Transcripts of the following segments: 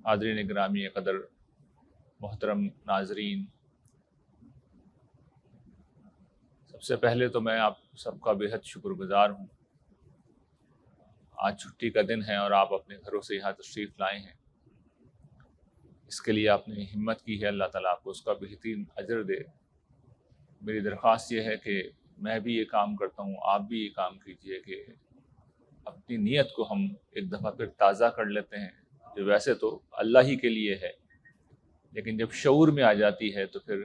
حاضرین گرامی قدر، محترم ناظرین، سب سے پہلے تو میں آپ سب کا بے حد شکر گزار ہوں۔ آج چھٹی کا دن ہے اور آپ اپنے گھروں سے یہاں تشریف لائے ہیں، اس کے لیے آپ نے ہمت کی ہے، اللہ تعالیٰ آپ کو اس کا بہترین اجر دے۔ میری درخواست یہ ہے کہ میں بھی یہ کام کرتا ہوں، آپ بھی یہ کام کیجئے کہ اپنی نیت کو ہم ایک دفعہ پھر تازہ کر لیتے ہیں، جو ویسے تو اللہ ہی کے لیے ہے، لیکن جب شعور میں آ جاتی ہے تو پھر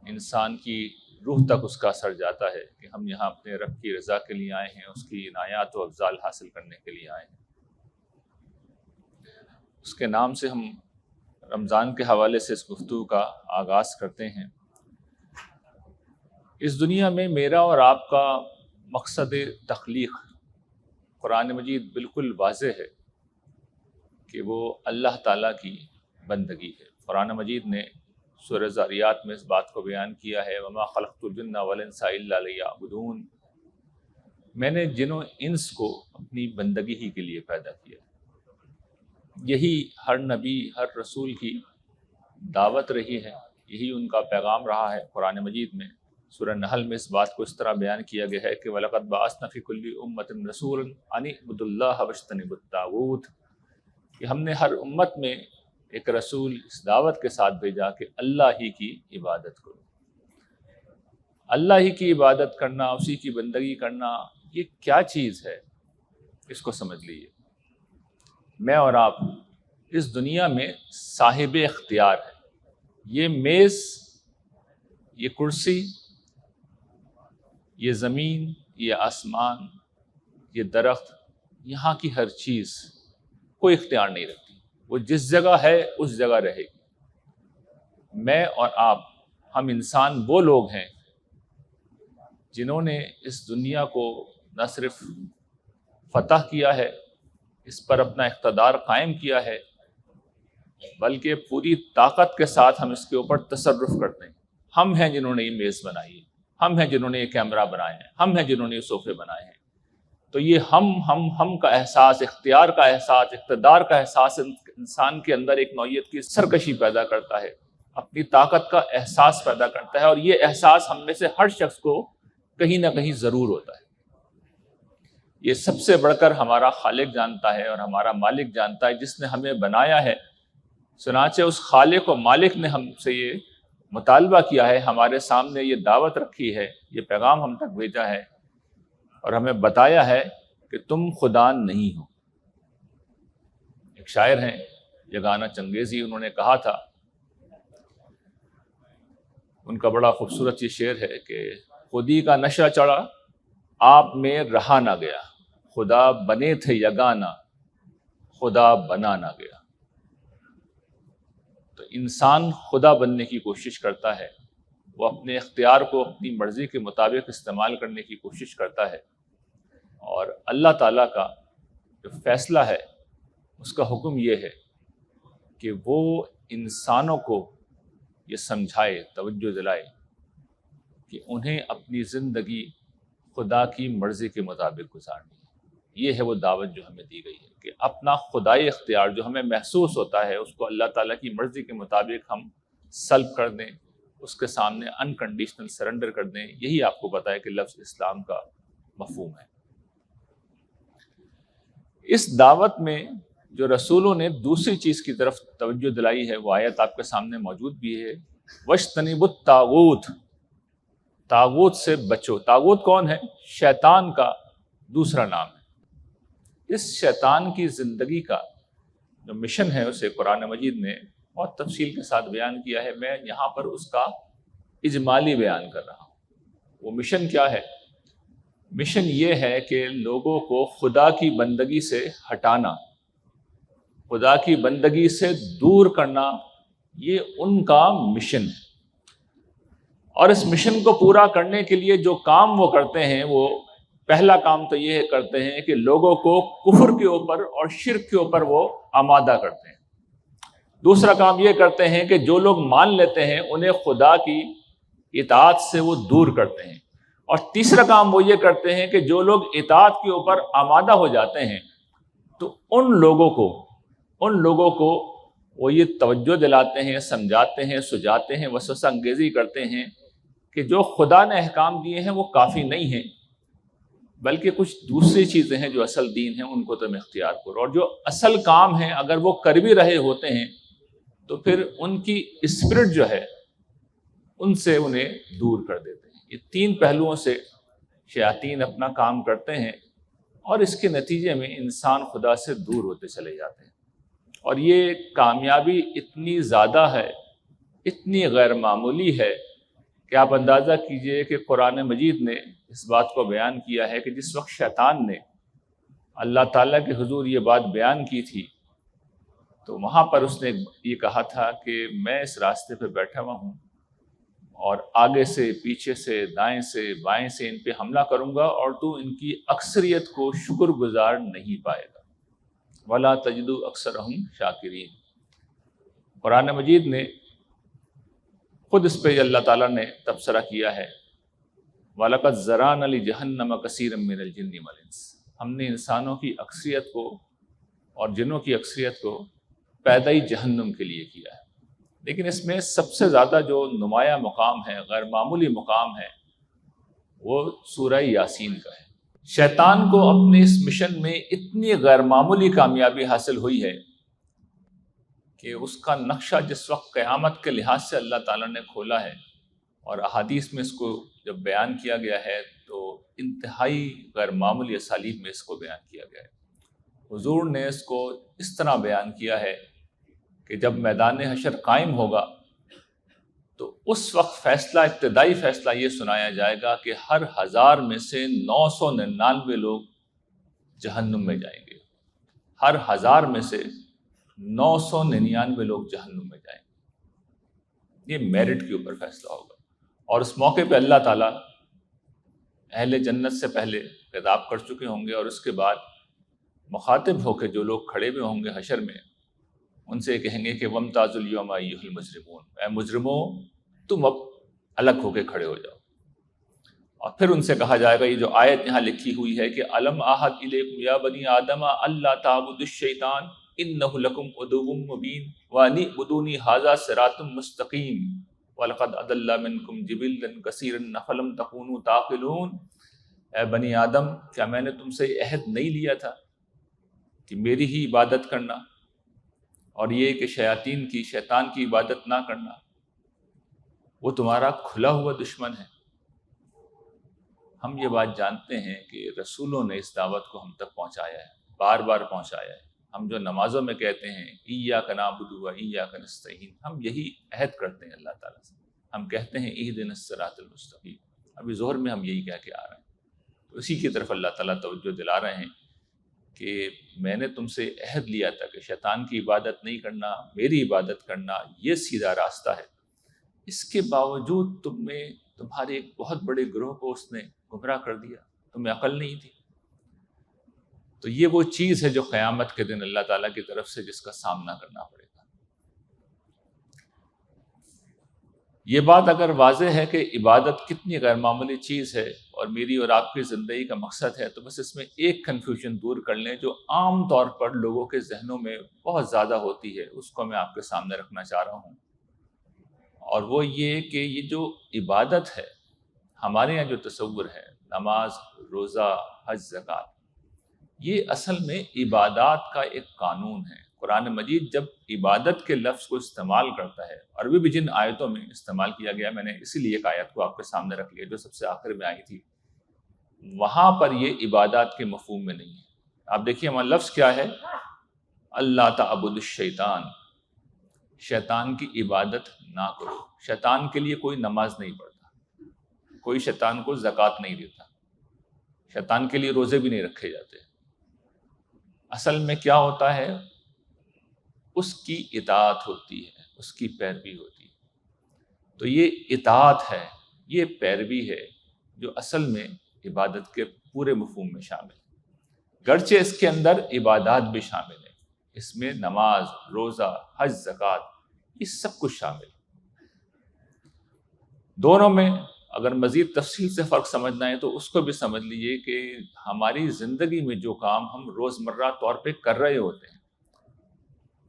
انسان کی روح تک اس کا اثر جاتا ہے کہ ہم یہاں اپنے رب کی رضا کے لیے آئے ہیں، اس کی عنایات و افضال حاصل کرنے کے لیے آئے ہیں۔ اس کے نام سے ہم رمضان کے حوالے سے اس گفتگو کا آغاز کرتے ہیں۔ اس دنیا میں میرا اور آپ کا مقصد تخلیق قرآن مجید بالکل واضح ہے کہ وہ اللہ تعالیٰ کی بندگی ہے۔ قرآن مجید نے سورہ ذاریات میں اس بات کو بیان کیا ہے، وَمَا خَلَقْتُ الْجِنَّ وَالْإِنسَ إِلَّا لِيَعْبُدُونِ، میں نے جن و انس کو اپنی بندگی ہی کے لیے پیدا کیا۔ یہی ہر نبی، ہر رسول کی دعوت رہی ہے، یہی ان کا پیغام رہا ہے۔ قرآن مجید میں سورہ نحل میں اس بات کو اس طرح بیان کیا گیا ہے کہ وَلَقَدْ بَعَثْنَا فِي كُلِّ أُمَّةٍ رَسُولًا أَنِ اعْبُدُوا اللَّهَ وَاجْتَنِبُوا الطَّاغُوتَ، کہ ہم نے ہر امت میں ایک رسول اس دعوت کے ساتھ بھیجا کہ اللہ ہی کی عبادت کرو۔ اللہ ہی کی عبادت کرنا، اسی کی بندگی کرنا، یہ کیا چیز ہے، اس کو سمجھ لیجیے۔ میں اور آپ اس دنیا میں صاحب اختیار ہیں۔ یہ میز، یہ کرسی، یہ زمین، یہ آسمان، یہ درخت، یہاں کی ہر چیز کوئی اختیار نہیں رکھتی، وہ جس جگہ ہے اس جگہ رہے گی۔ میں اور آپ، ہم انسان وہ لوگ ہیں جنہوں نے اس دنیا کو نہ صرف فتح کیا ہے، اس پر اپنا اقتدار قائم کیا ہے، بلکہ پوری طاقت کے ساتھ ہم اس کے اوپر تصرف کرتے ہیں۔ ہم ہیں جنہوں نے یہ میز بنائی ہے، ہم ہیں جنہوں نے یہ کیمرہ بنائے ہیں، ہم ہیں جنہوں نے یہ صوفے بنائے ہیں۔ تو یہ ہم کا احساس، اختیار کا احساس، اقتدار کا احساس انسان کے اندر ایک نوعیت کی سرکشی پیدا کرتا ہے، اپنی طاقت کا احساس پیدا کرتا ہے، اور یہ احساس ہم میں سے ہر شخص کو کہیں نہ کہیں ضرور ہوتا ہے۔ یہ سب سے بڑھ کر ہمارا خالق جانتا ہے اور ہمارا مالک جانتا ہے، جس نے ہمیں بنایا ہے۔ چنانچہ اس خالق و مالک نے ہم سے یہ مطالبہ کیا ہے، ہمارے سامنے یہ دعوت رکھی ہے، یہ پیغام ہم تک بھیجا ہے، اور ہمیں بتایا ہے کہ تم خدا نہیں ہو۔ ایک شاعر ہیں یگانہ چنگیزی، انہوں نے کہا تھا، ان کا بڑا خوبصورت یہ شعر ہے کہ خودی کا نشہ چڑھا آپ میں رہا نہ گیا، خدا بنے تھے یگانہ خدا بنا نہ گیا۔ تو انسان خدا بننے کی کوشش کرتا ہے، وہ اپنے اختیار کو اپنی مرضی کے مطابق استعمال کرنے کی کوشش کرتا ہے، اور اللہ تعالیٰ کا جو فیصلہ ہے، اس کا حکم یہ ہے کہ وہ انسانوں کو یہ سمجھائے، توجہ دلائے کہ انہیں اپنی زندگی خدا کی مرضی کے مطابق گزارنی ہے۔ یہ ہے وہ دعوت جو ہمیں دی گئی ہے کہ اپنا خدائی اختیار جو ہمیں محسوس ہوتا ہے، اس کو اللہ تعالیٰ کی مرضی کے مطابق ہم سلب کر دیں، اس کے سامنے انکنڈیشنل سرنڈر کر دیں۔ یہی آپ کو پتہ ہے کہ لفظ اسلام کا مفہوم ہے۔ اس دعوت میں جو رسولوں نے دوسری چیز کی طرف توجہ دلائی ہے، وہ آیت آپ کے سامنے موجود بھی ہے، وَاجْتَنِبُوا الطَّاغُوتَ، طاغوت سے بچو۔ طاغوت کون ہے؟ شیطان کا دوسرا نام ہے۔ اس شیطان کی زندگی کا جو مشن ہے، اسے قرآن مجید نے بہت تفصیل کے ساتھ بیان کیا ہے۔ میں یہاں پر اس کا اجمالی بیان کر رہا ہوں۔ وہ مشن کیا ہے؟ مشن یہ ہے کہ لوگوں کو خدا کی بندگی سے ہٹانا، خدا کی بندگی سے دور کرنا، یہ ان کا مشن ہے۔ اور اس مشن کو پورا کرنے کے لیے جو کام وہ کرتے ہیں، وہ پہلا کام تو یہ کرتے ہیں کہ لوگوں کو کفر کے اوپر اور شرک کے اوپر وہ آمادہ کرتے ہیں۔ دوسرا کام یہ کرتے ہیں کہ جو لوگ مان لیتے ہیں انہیں خدا کی اطاعت سے وہ دور کرتے ہیں۔ اور تیسرا کام وہ یہ کرتے ہیں کہ جو لوگ اطاعت کے اوپر آمادہ ہو جاتے ہیں تو ان لوگوں کو وہ یہ توجہ دلاتے ہیں، سمجھاتے ہیں، سجاتے ہیں، وسوسہ انگیزی کرتے ہیں کہ جو خدا نے احکام دیے ہیں وہ کافی نہیں ہیں، بلکہ کچھ دوسری چیزیں ہیں جو اصل دین ہیں، ان کو تم اختیار کرو، اور جو اصل کام ہیں اگر وہ کر بھی رہے ہوتے ہیں تو پھر ان کی اسپرٹ جو ہے ان سے انہیں دور کر دیتے ہیں۔ یہ تین پہلوؤں سے شیاطین اپنا کام کرتے ہیں، اور اس کے نتیجے میں انسان خدا سے دور ہوتے چلے جاتے ہیں۔ اور یہ کامیابی اتنی زیادہ ہے، اتنی غیر معمولی ہے کہ آپ اندازہ کیجئے کہ قرآن مجید نے اس بات کو بیان کیا ہے کہ جس وقت شیطان نے اللہ تعالیٰ کے حضور یہ بات بیان کی تھی تو وہاں پر اس نے یہ کہا تھا کہ میں اس راستے پہ بیٹھا ہوا ہوں اور آگے سے، پیچھے سے، دائیں سے، بائیں سے ان پہ حملہ کروں گا، اور تو ان کی اکثریت کو شکر گزار نہیں پائے گا، وَلَا تَجِدُ أَكْثَرَهُمْ شَاكِرِينَ۔ قرآن مجید نے خود اس پہ اللہ تعالیٰ نے تبصرہ کیا ہے، وَلَقَدْ ذَرَأْنَا لِجَهَنَّمَ كَثِيرًا مِّنَ الْجِنِّ وَالْإِنسِ، ہم نے انسانوں کی اکثریت کو اور جنوں کی اکثریت کو پیدا ہی جہنم کے لیے کیا ہے۔ لیکن اس میں سب سے زیادہ جو نمایاں مقام ہے، غیر معمولی مقام ہے، وہ سورہ یاسین کا ہے۔ شیطان کو اپنے اس مشن میں اتنی غیر معمولی کامیابی حاصل ہوئی ہے کہ اس کا نقشہ جس وقت قیامت کے لحاظ سے اللہ تعالیٰ نے کھولا ہے، اور احادیث میں اس کو جب بیان کیا گیا ہے تو انتہائی غیر معمولی اسالیب میں اس کو بیان کیا گیا ہے۔ حضور نے اس کو اس طرح بیان کیا ہے کہ جب میدان حشر قائم ہوگا تو اس وقت فیصلہ، ابتدائی فیصلہ یہ سنایا جائے گا کہ ہر 1000 میں سے 999 لوگ جہنم میں جائیں گے، ہر 1000 میں سے 999 لوگ جہنم میں جائیں گے۔ یہ میرٹ کے اوپر فیصلہ ہوگا، اور اس موقع پہ اللہ تعالیٰ اہل جنت سے پہلے خطاب کر چکے ہوں گے، اور اس کے بعد مخاطب ہو کے جو لوگ کھڑے ہوئے ہوں گے حشر میں، ان سے کہیں گے کہ وَامْتَازُوا الْيَوْمَ أَيُّهَا الْمُجْرِمُونَ، اے مجرموں تم اب الگ ہو کے کھڑے ہو جاؤ۔ اور پھر ان سے کہا جائے گا، یہ جو آیت یہاں لکھی ہوئی ہے کہ أَلَمْ أَعْهَدْ إِلَيْكُمْ يَا بَنِي آدَمَ أَلَّا تَعْبُدُوا الشَّيْطَانَ إِنَّهُ لَكُمْ عَدُوٌّ مُّبِينٌ وَأَنِ اعْبُدُونِي هَٰذَا صِرَاطٌ مُّسْتَقِيمٌ وَلَقَدْ أَضَلَّ مِنكُمْ جِبِلًّا كَثِيرًا أَفَلَمْ تَكُونُوا تَعْقِلُونَ۔ اے بنی آدم، کیا میں نے تم سے عہد نہیں لیا تھا کہ میری ہی عبادت کرنا، اور یہ کہ شیطان کی عبادت نہ کرنا؟ وہ تمہارا کھلا ہوا دشمن ہے۔ ہم یہ بات جانتے ہیں کہ رسولوں نے اس دعوت کو ہم تک پہنچایا ہے، بار بار پہنچایا ہے۔ ہم جو نمازوں میں کہتے ہیں ایاک نعبد و ایاک نستعین، ہم یہی عہد کرتے ہیں اللہ تعالیٰ سے، ہم کہتے ہیں اہدنا الصراط المستقیم۔ ابھی ظہر میں ہم یہی کہہ کے آ رہے ہیں، تو اسی کی طرف اللہ تعالیٰ توجہ دلا رہے ہیں کہ میں نے تم سے عہد لیا تھا کہ شیطان کی عبادت نہیں کرنا، میری عبادت کرنا، یہ سیدھا راستہ ہے۔ اس کے باوجود تمہارے ایک بہت بڑے گروہ کو اس نے گمراہ کر دیا، تمہیں عقل نہیں تھی۔ تو یہ وہ چیز ہے جو قیامت کے دن اللہ تعالیٰ کی طرف سے جس کا سامنا کرنا پڑے گا۔ یہ بات اگر واضح ہے کہ عبادت کتنی غیر معمولی چیز ہے اور میری اور آپ کی زندگی کا مقصد ہے، تو بس اس میں ایک کنفیوژن دور کر لیں جو عام طور پر لوگوں کے ذہنوں میں بہت زیادہ ہوتی ہے، اس کو میں آپ کے سامنے رکھنا چاہ رہا ہوں، اور وہ یہ کہ یہ جو عبادت ہے، ہمارے یہاں جو تصور ہے نماز، روزہ، حج، زکوٰۃ، یہ اصل میں عبادات کا ایک قانون ہے۔ قرآن مجید جب عبادت کے لفظ کو استعمال کرتا ہے، عربی بھی جن آیتوں میں استعمال کیا گیا، میں نے اسی لیے ایک آیت کو آپ کے سامنے رکھ لیا جو سب سے آخر میں آئی تھی، وہاں پر یہ عبادات کے مفہوم میں نہیں ہے۔ آپ دیکھیے ہمارا لفظ کیا ہے، اللہ تعبد الشیطان، شیطان کی عبادت نہ کرو۔ شیطان کے لیے کوئی نماز نہیں پڑھتا، کوئی شیطان کو زکوٰۃ نہیں دیتا، شیطان کے لیے روزے بھی نہیں رکھے جاتے۔ اصل میں کیا ہوتا ہے، اس کی اطاعت ہوتی ہے، اس کی پیروی ہوتی ہے۔ تو یہ اطاعت ہے، یہ پیروی ہے جو اصل میں عبادت کے پورے مفہوم میں شامل ہے، گرچہ اس کے اندر عبادات بھی شامل ہیں، اس میں نماز، روزہ، حج، زکوٰۃ، یہ سب کچھ شامل ہے۔ دونوں میں اگر مزید تفصیل سے فرق سمجھنا ہے تو اس کو بھی سمجھ لیجئے کہ ہماری زندگی میں جو کام ہم روزمرہ طور پہ کر رہے ہوتے ہیں،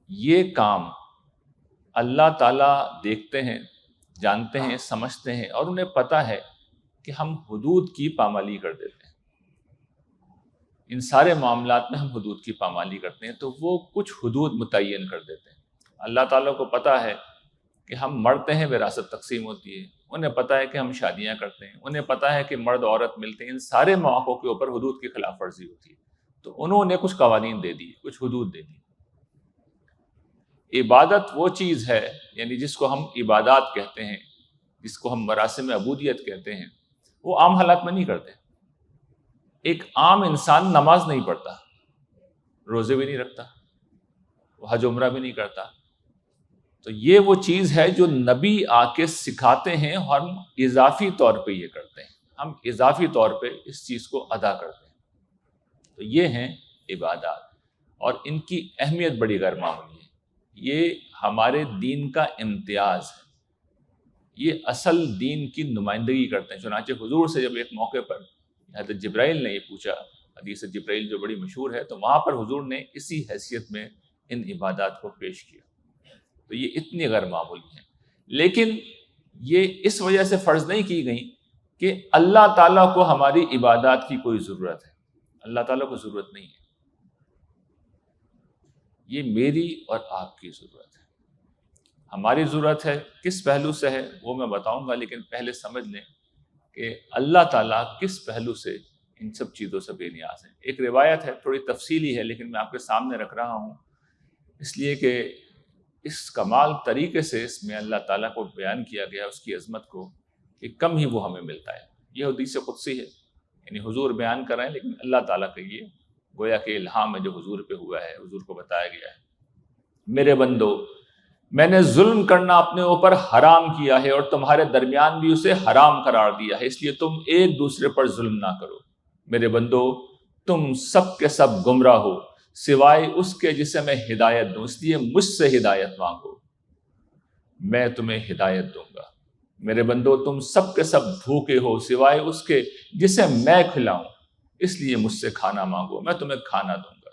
یہ کام اللہ تعالیٰ دیکھتے ہیں، جانتے ہیں، سمجھتے ہیں، اور انہیں پتہ ہے کہ ہم حدود کی پامالی کر دیتے ہیں۔ ان سارے معاملات میں ہم حدود کی پامالی کرتے ہیں، تو وہ کچھ حدود متعین کر دیتے ہیں۔ اللہ تعالیٰ کو پتہ ہے کہ ہم مرتے ہیں، وراثت تقسیم ہوتی ہے، انہیں پتہ ہے کہ ہم شادیاں کرتے ہیں، انہیں پتہ ہے کہ مرد عورت ملتے ہیں، ان سارے مواقع کے اوپر حدود کی خلاف ورزی ہوتی ہے، تو انہوں نے کچھ قوانین دے دی، کچھ حدود دے دی۔ عبادت وہ چیز ہے، یعنی جس کو ہم عبادات کہتے ہیں، جس کو ہم مراسم عبودیت کہتے ہیں، وہ عام حالات میں نہیں کرتے۔ ایک عام انسان نماز نہیں پڑھتا، روزے بھی نہیں رکھتا، وہ حج عمرہ بھی نہیں کرتا، تو یہ وہ چیز ہے جو نبی آ کے سکھاتے ہیں، اور ہم اضافی طور پہ یہ کرتے ہیں، ہم اضافی طور پہ اس چیز کو ادا کرتے ہیں۔ تو یہ ہیں عبادات، اور ان کی اہمیت بڑی غیر معمولی ہے۔ یہ ہمارے دین کا امتیاز ہے، یہ اصل دین کی نمائندگی کرتے ہیں۔ چنانچہ حضور سے جب ایک موقع پر حضرت جبرائیل نے یہ پوچھا، حدیث جبرائیل جو بڑی مشہور ہے، تو وہاں پر حضور نے اسی حیثیت میں ان عبادات کو پیش کیا۔ تو یہ اتنی غیر معمولی ہیں، لیکن یہ اس وجہ سے فرض نہیں کی گئی کہ اللہ تعالیٰ کو ہماری عبادات کی کوئی ضرورت ہے۔ اللہ تعالیٰ کو ضرورت نہیں ہے، یہ میری اور آپ کی ضرورت ہے۔ ہماری ضرورت ہے کس پہلو سے ہے وہ میں بتاؤں گا، لیکن پہلے سمجھ لیں کہ اللہ تعالیٰ کس پہلو سے ان سب چیزوں سے بے نیاز ہیں۔ ایک روایت ہے، تھوڑی تفصیلی ہے، لیکن میں آپ کے سامنے رکھ رہا ہوں اس لیے کہ اس کمال طریقے سے اس میں اللہ تعالیٰ کو بیان کیا گیا، اس کی عظمت کو، کہ کم ہی وہ ہمیں ملتا ہے۔ یہ حدیث قدسی ہے، یعنی حضور بیان کر رہے ہیں، لیکن اللہ تعالیٰ کا یہ گویا کہ الہام ہے جو حضور پہ ہوا ہے، حضور کو بتایا گیا ہے۔ میرے بندو، میں نے ظلم کرنا اپنے اوپر حرام کیا ہے، اور تمہارے درمیان بھی اسے حرام قرار دیا ہے، اس لیے تم ایک دوسرے پر ظلم نہ کرو۔ میرے بندو، تم سب کے سب گمراہ ہو سوائے اس کے جسے میں ہدایت دوں، اس لیے مجھ سے ہدایت مانگو، میں تمہیں ہدایت دوں گا۔ میرے بندو، تم سب کے سب بھوکے ہو سوائے اس کے جسے میں کھلاؤں، اس لیے مجھ سے کھانا مانگو، میں تمہیں کھانا دوں گا۔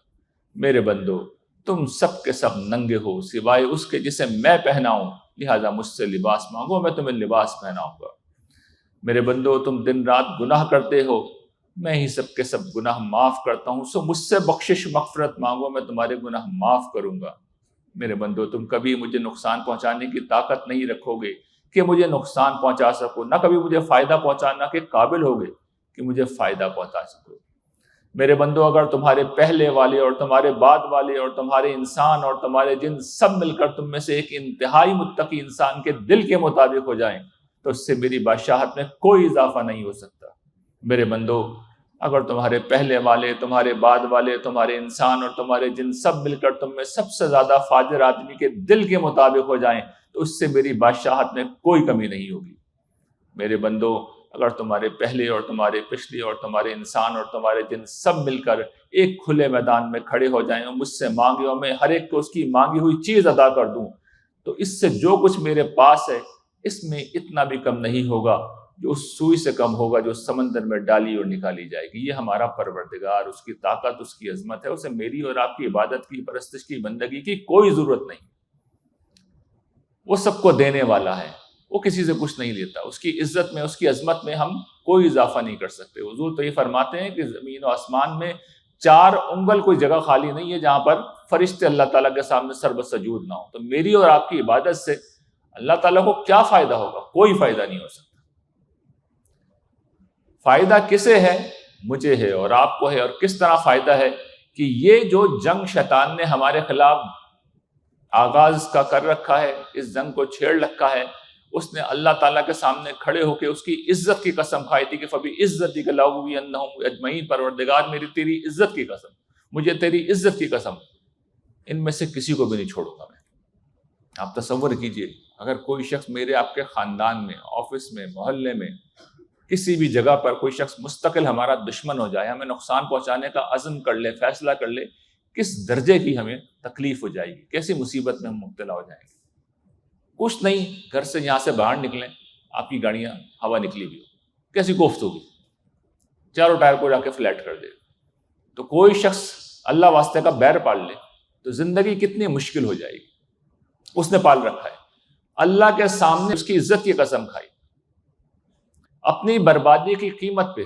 میرے بندو، تم سب کے سب ننگے ہو سوائے اس کے جسے میں پہناؤں، لہٰذا مجھ سے لباس مانگو، میں تمہیں لباس پہناؤں گا۔ میرے بندو، تم دن رات گناہ کرتے ہو، میں ہی سب کے سب گناہ معاف کرتا ہوں، سو مجھ سے بخشش مغفرت مانگو، میں تمہارے گناہ معاف کروں گا۔ میرے بندو، تم کبھی مجھے نقصان پہنچانے کی طاقت نہیں رکھو گے کہ مجھے نقصان پہنچا سکو، نہ کبھی مجھے فائدہ پہنچانا کے قابل ہوگے کہ مجھے فائدہ پہنچا سکو۔ میرے بندو، اگر تمہارے پہلے والے اور تمہارے بعد والے اور تمہارے انسان اور تمہارے جن سب مل کر تم میں سے ایک انتہائی متقی انسان کے دل کے مطابق ہو جائیں، تو اس سے میری بادشاہت میں کوئی اضافہ نہیں ہو سکتا۔ میرے بندو، اگر تمہارے پہلے والے، تمہارے بعد والے، تمہارے انسان اور تمہارے جن سب مل کر تم میں سب سے زیادہ فاجر آدمی کے دل کے مطابق ہو جائیں، تو اس سے میری بادشاہت میں کوئی کمی نہیں ہوگی۔ میرے بندو، اگر تمہارے پہلے اور تمہارے پچھلے اور تمہارے انسان اور تمہارے جن سب مل کر ایک کھلے میدان میں کھڑے ہو جائیں اور مجھ سے مانگے اور میں ہر ایک کو اس کی مانگی ہوئی چیز ادا کر دوں، تو اس سے جو کچھ میرے پاس ہے اس میں اتنا بھی کم نہیں ہوگا جو اس سوئی سے کم ہوگا جو سمندر میں ڈالی اور نکالی جائے گی۔ یہ ہمارا پروردگار، اس کی طاقت، اس کی عظمت ہے، اسے میری اور آپ کی عبادت کی، پرستش کی، بندگی کی کوئی ضرورت نہیں۔ وہ سب کو دینے والا ہے، وہ کسی سے کچھ نہیں لیتا، اس کی عزت میں، اس کی عظمت میں ہم کوئی اضافہ نہیں کر سکتے۔ حضور تو یہ فرماتے ہیں کہ زمین و آسمان میں 4 انگل کوئی جگہ خالی نہیں ہے جہاں پر فرشتے اللہ تعالیٰ کے سامنے سر بسجود نہ ہو۔ تو میری اور آپ کی عبادت سے اللہ تعالیٰ کو کیا فائدہ ہوگا؟ کوئی فائدہ نہیں ہو سکتا۔ فائدہ کسے ہے؟ مجھے ہے اور آپ کو ہے۔ اور کس طرح فائدہ ہے؟ کہ یہ جو جنگ شیطان نے ہمارے خلاف آغاز کا کر رکھا ہے، اس جنگ کو چھیڑ رکھا ہے، اس نے اللہ تعالیٰ کے سامنے کھڑے ہو کے اس کی عزت کی قسم کھائی تھی کہ فَبِعِزَّتِكَ لَأُغْوِيَنَّهُمْ أَجْمَعِينَ، پروردگار میری تیری عزت کی قسم، مجھے تیری عزت کی قسم، ان میں سے کسی کو بھی نہیں چھوڑوں گا میں۔ آپ تصور کیجئے اگر کوئی شخص میرے آپ کے خاندان میں، آفس میں، محلے میں، کسی بھی جگہ پر کوئی شخص مستقل ہمارا دشمن ہو جائے، ہمیں نقصان پہنچانے کا عزم کر لے، فیصلہ کر لے، کس درجے کی ہمیں تکلیف ہو جائے گی، کیسی مصیبت میں ہم مبتلا ہو جائیں گے۔ کچھ نہیں، گھر سے یہاں سے باہر نکلیں، آپ کی گاڑیاں ہوا نکلی ہوئی ہو، کیسی کوفت ہوگی، چاروں ٹائر کو جا کے فلیٹ کر دے۔ تو کوئی شخص اللہ واسطے کا بیر پال لے تو زندگی کتنی مشکل ہو جائے گی۔ اس نے پال رکھا ہے، اللہ کے سامنے اس کی عزت کی قسم کھائی، اپنی بربادی کی قیمت پہ،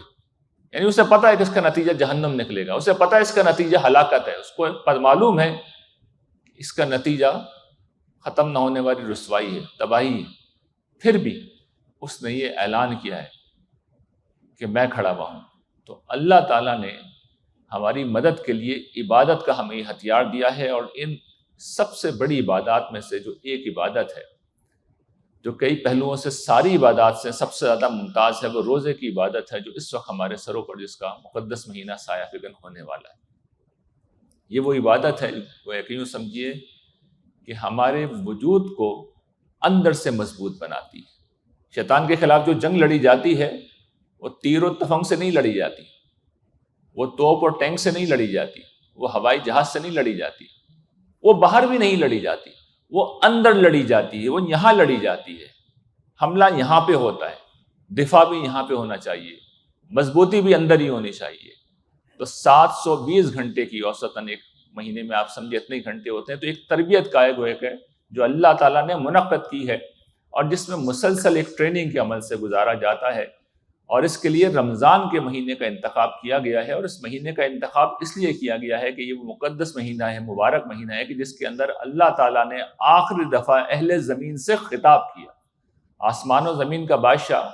یعنی اسے پتا ہے کہ اس کا نتیجہ جہنم نکلے گا، اسے پتا ہے اس کا نتیجہ ہلاکت ہے، اس کو معلوم ہے اس کا نتیجہ ختم نہ ہونے والی رسوائی ہے، تباہی ہے، پھر بھی اس نے یہ اعلان کیا ہے کہ میں کھڑا ہوا ہوں۔ تو اللہ تعالیٰ نے ہماری مدد کے لیے عبادت کا ہمیں ہتھیار دیا ہے، اور ان سب سے بڑی عبادات میں سے جو ایک عبادت ہے جو کئی پہلوؤں سے ساری عبادات سے سب سے زیادہ ممتاز ہے، وہ روزے کی عبادت ہے، جو اس وقت ہمارے سروں پر جس کا مقدس مہینہ سایہ فگن ہونے والا ہے۔ یہ وہ عبادت ہے وہ یوں سمجھیے کہ ہمارے وجود کو اندر سے مضبوط بناتی ہے۔ شیطان کے خلاف جو جنگ لڑی جاتی ہے وہ تیر و تفنگ سے نہیں لڑی جاتی، وہ توپ اور ٹینک سے نہیں لڑی جاتی، وہ ہوائی جہاز سے نہیں لڑی جاتی، وہ باہر بھی نہیں لڑی جاتی، وہ اندر لڑی جاتی ہے، وہ یہاں لڑی جاتی ہے۔ حملہ یہاں پہ ہوتا ہے، دفاع بھی یہاں پہ ہونا چاہیے، مضبوطی بھی اندر ہی ہونی چاہیے۔ تو 720 گھنٹے کی اوسطاً ایک مہینے میں آپ سمجھے اتنے گھنٹے ہوتے ہیں، تو ایک تربیت کا ایک ہے جو اللہ تعالیٰ نے منعقد کی ہے، اور جس میں مسلسل ایک ٹریننگ کے عمل سے گزارا جاتا ہے، اور اس کے لیے رمضان کے مہینے کا انتخاب کیا گیا ہے۔ اور اس مہینے کا انتخاب اس لیے کیا گیا ہے کہ یہ وہ مقدس مہینہ ہے، مبارک مہینہ ہے کہ جس کے اندر اللہ تعالیٰ نے آخری دفعہ اہل زمین سے خطاب کیا۔ آسمان و زمین کا بادشاہ،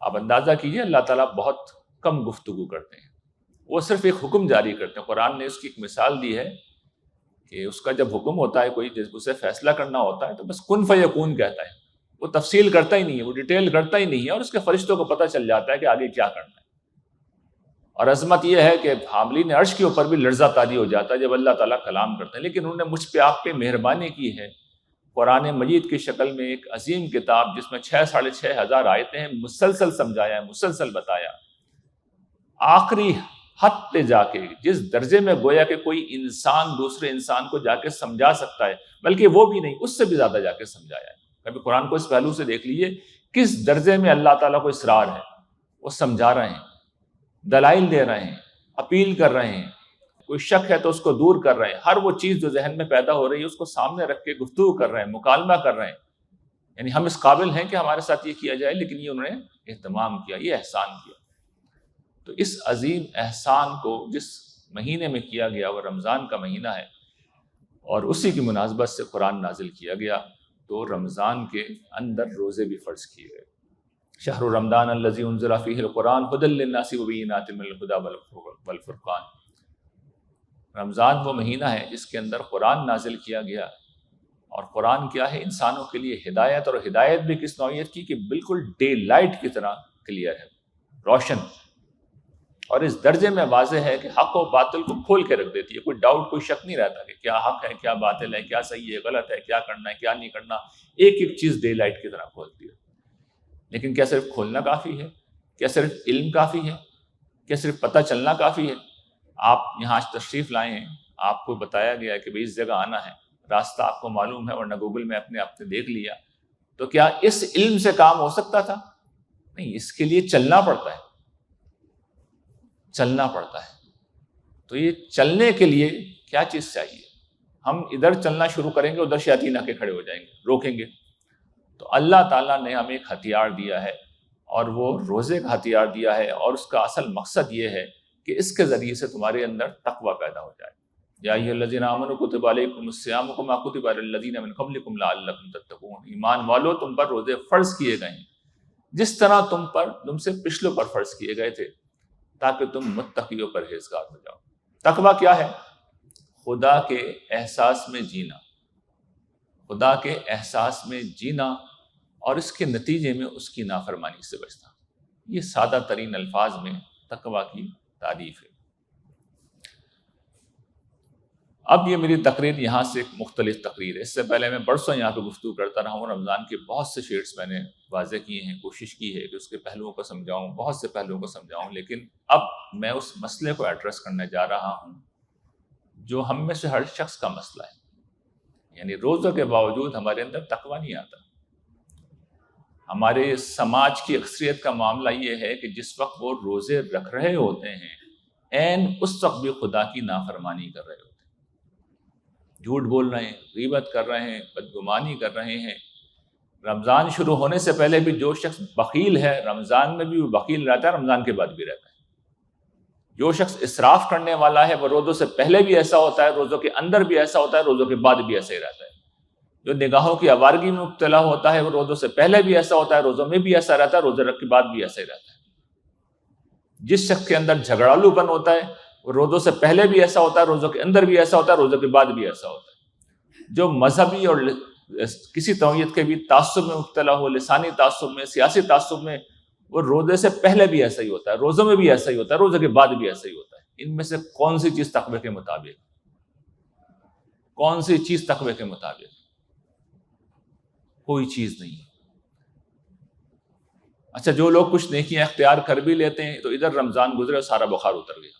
آپ اندازہ کیجئے، اللہ تعالیٰ بہت کم گفتگو کرتے ہیں، وہ صرف ایک حکم جاری کرتے ہیں۔ قرآن نے اس کی ایک مثال دی ہے کہ اس کا جب حکم ہوتا ہے کوئی، جب اسے فیصلہ کرنا ہوتا ہے تو بس کن فیکون کہتا ہے، وہ تفصیل کرتا ہی نہیں ہے، وہ ڈیٹیل کرتا ہی نہیں ہے، اور اس کے فرشتوں کو پتہ چل جاتا ہے کہ آگے کیا کرنا ہے۔ اور عظمت یہ ہے کہ حاملین عرش کے اوپر بھی لرزہ طاری ہو جاتا ہے جب اللہ تعالیٰ کلام کرتے ہیں۔ لیکن انہوں نے مجھ پہ آپ پہ مہربانی کی ہے، قرآن مجید کی شکل میں ایک عظیم کتاب جس میں 6,500 ہزار آیتیں ہیں، مسلسل سمجھایا ہے، مسلسل بتایا، آخری حد پہ جا کے، جس درجے میں گویا کہ کوئی انسان دوسرے انسان کو جا کے سمجھا سکتا ہے، بلکہ وہ بھی نہیں، اس سے بھی زیادہ جا کے سمجھایا ہے۔ کبھی قرآن کو اس پہلو سے دیکھ لیجئے، کس درجے میں اللہ تعالیٰ کو اصرار ہے، وہ سمجھا رہے ہیں، دلائل دے رہے ہیں، اپیل کر رہے ہیں، کوئی شک ہے تو اس کو دور کر رہے ہیں، ہر وہ چیز جو ذہن میں پیدا ہو رہی ہے اس کو سامنے رکھ کے گفتگو کر رہے ہیں، مکالمہ کر رہے ہیں۔ یعنی ہم اس قابل ہیں کہ ہمارے ساتھ یہ کیا جائے، لیکن یہ انہوں نے اہتمام کیا، یہ احسان کیا۔ تو اس عظیم احسان کو جس مہینے میں کیا گیا وہ رمضان کا مہینہ ہے، اور اسی کی مناسبت سے قرآن نازل کیا گیا، تو رمضان کے اندر روزے بھی فرض کیے گئے۔ شہر رمضان الذی انزل فیہ القرآن ھدی للناس وبینات من الھدی والفرقان۔ رمضان وہ مہینہ ہے جس کے اندر قرآن نازل کیا گیا، اور قرآن کیا ہے؟ انسانوں کے لیے ہدایت، اور ہدایت بھی کس نوعیت کی کہ بالکل ڈے لائٹ کی طرح کلیئر ہے، روشن، اور اس درجے میں واضح ہے کہ حق و باطل کو کھول کے رکھ دیتی ہے، کوئی ڈاؤٹ، کوئی شک نہیں رہتا کہ کیا حق ہے، کیا باطل ہے، کیا صحیح ہے، غلط ہے، کیا کرنا ہے، کیا نہیں کرنا، ایک ایک چیز ڈے لائٹ کی طرح کھولتی ہے۔ لیکن کیا صرف کھولنا کافی ہے؟ کیا صرف علم کافی ہے؟ کیا صرف پتہ چلنا کافی ہے؟ آپ یہاں تشریف لائے ہیں، آپ کو بتایا گیا ہے کہ بھئی اس جگہ آنا ہے، راستہ آپ کو معلوم ہے، ورنہ گوگل میں اپنے آپ نے دیکھ لیا، تو کیا اس علم سے کام ہو سکتا تھا؟ نہیں، اس کے لیے چلنا پڑتا ہے، چلنا پڑتا ہے۔ تو یہ چلنے کے لیے کیا چیز چاہیے؟ ہم ادھر چلنا شروع کریں گے، ادھر شیاطین آ کے کھڑے ہو جائیں گے، روکیں گے۔ تو اللہ تعالیٰ نے ہمیں ایک ہتھیار دیا ہے، اور وہ روزے کا ہتھیار دیا ہے، اور اس کا اصل مقصد یہ ہے کہ اس کے ذریعے سے تمہارے اندر تقویٰ پیدا ہو جائے۔ یا ایھا الذین آمنوا کتب علیکم الصیام کما کتب علی الذین من قبلکم لعلکم تتقون۔ ایمان والو، تم پر روزے فرض کیے گئے ہیں جس طرح تم سے پچھلوں پر فرض کیے گئے تھے، تاکہ تم متقی و پرہیزگار ہو جاؤ۔ تقویٰ کیا ہے؟ خدا کے احساس میں جینا، خدا کے احساس میں جینا، اور اس کے نتیجے میں اس کی نافرمانی سے بچنا۔ یہ سادہ ترین الفاظ میں تقویٰ کی تعریف ہے۔ اب یہ میری تقریر یہاں سے ایک مختلف تقریر ہے، اس سے پہلے میں برسوں یہاں پہ گفتگو کرتا رہا ہوں، رمضان کے بہت سے شیڈز میں نے واضح کیے ہیں، کوشش کی ہے کہ اس کے پہلوؤں کو سمجھاؤں، بہت سے پہلوؤں کو سمجھاؤں، لیکن اب میں اس مسئلے کو ایڈریس کرنے جا رہا ہوں جو ہم میں سے ہر شخص کا مسئلہ ہے۔ یعنی روزوں کے باوجود ہمارے اندر تقویٰ نہیں آتا۔ ہمارے سماج کی اکثریت کا معاملہ یہ ہے کہ جس وقت وہ روزے رکھ رہے ہوتے ہیں، عین اس وقت بھی خدا کی نافرمانی کر رہے ہوتے ہیں۔ جھوٹ بول رہے ہیں، غیبت کر رہے ہیں، بدگمانی کر رہے ہیں۔ رمضان شروع ہونے سے پہلے بھی جو شخص بخیل ہے رمضان میں بھی وہ بخیل رہتا ہے، رمضان کے بعد بھی رہتا ہے۔ جو شخص اسراف کرنے والا ہے وہ روزوں سے پہلے بھی ایسا ہوتا ہے، روزوں کے اندر بھی ایسا ہوتا ہے، روزوں کے بعد بھی ایسا ہی رہتا ہے۔ جو نگاہوں کی آوارگی میں مبتلا ہوتا ہے وہ روزوں سے پہلے بھی ایسا ہوتا ہے، روزوں میں بھی ایسا رہتا ہے، روزے رکھ کے بعد بھی ایسا ہی رہتا ہے۔ جس شخص کے اندر جھگڑالو پن ہوتا ہے وہ روزوں سے پہلے بھی ایسا ہوتا ہے، روزوں کے اندر بھی ایسا ہوتا ہے، روزوں کے بعد بھی ایسا ہوتا ہے۔ جو مذہبی اور کسی نوعیت کے بھی تعصب میں مبتلا ہو، لسانی تعصب میں، سیاسی تعصب میں، وہ روزے سے پہلے بھی ایسا ہی ہوتا ہے، روزوں میں بھی ایسا ہی ہوتا ہے، روزے کے بعد بھی ایسا ہی ہوتا ہے۔ ان میں سے کون سی چیز تقوی کے مطابق؟ کون سی چیز تقوی کے مطابق؟ کوئی چیز نہیں۔ اچھا، جو لوگ کچھ نیکیاں اختیار کر بھی لیتے ہیں تو ادھر رمضان گزرے اور سارا بخار اتر گیا،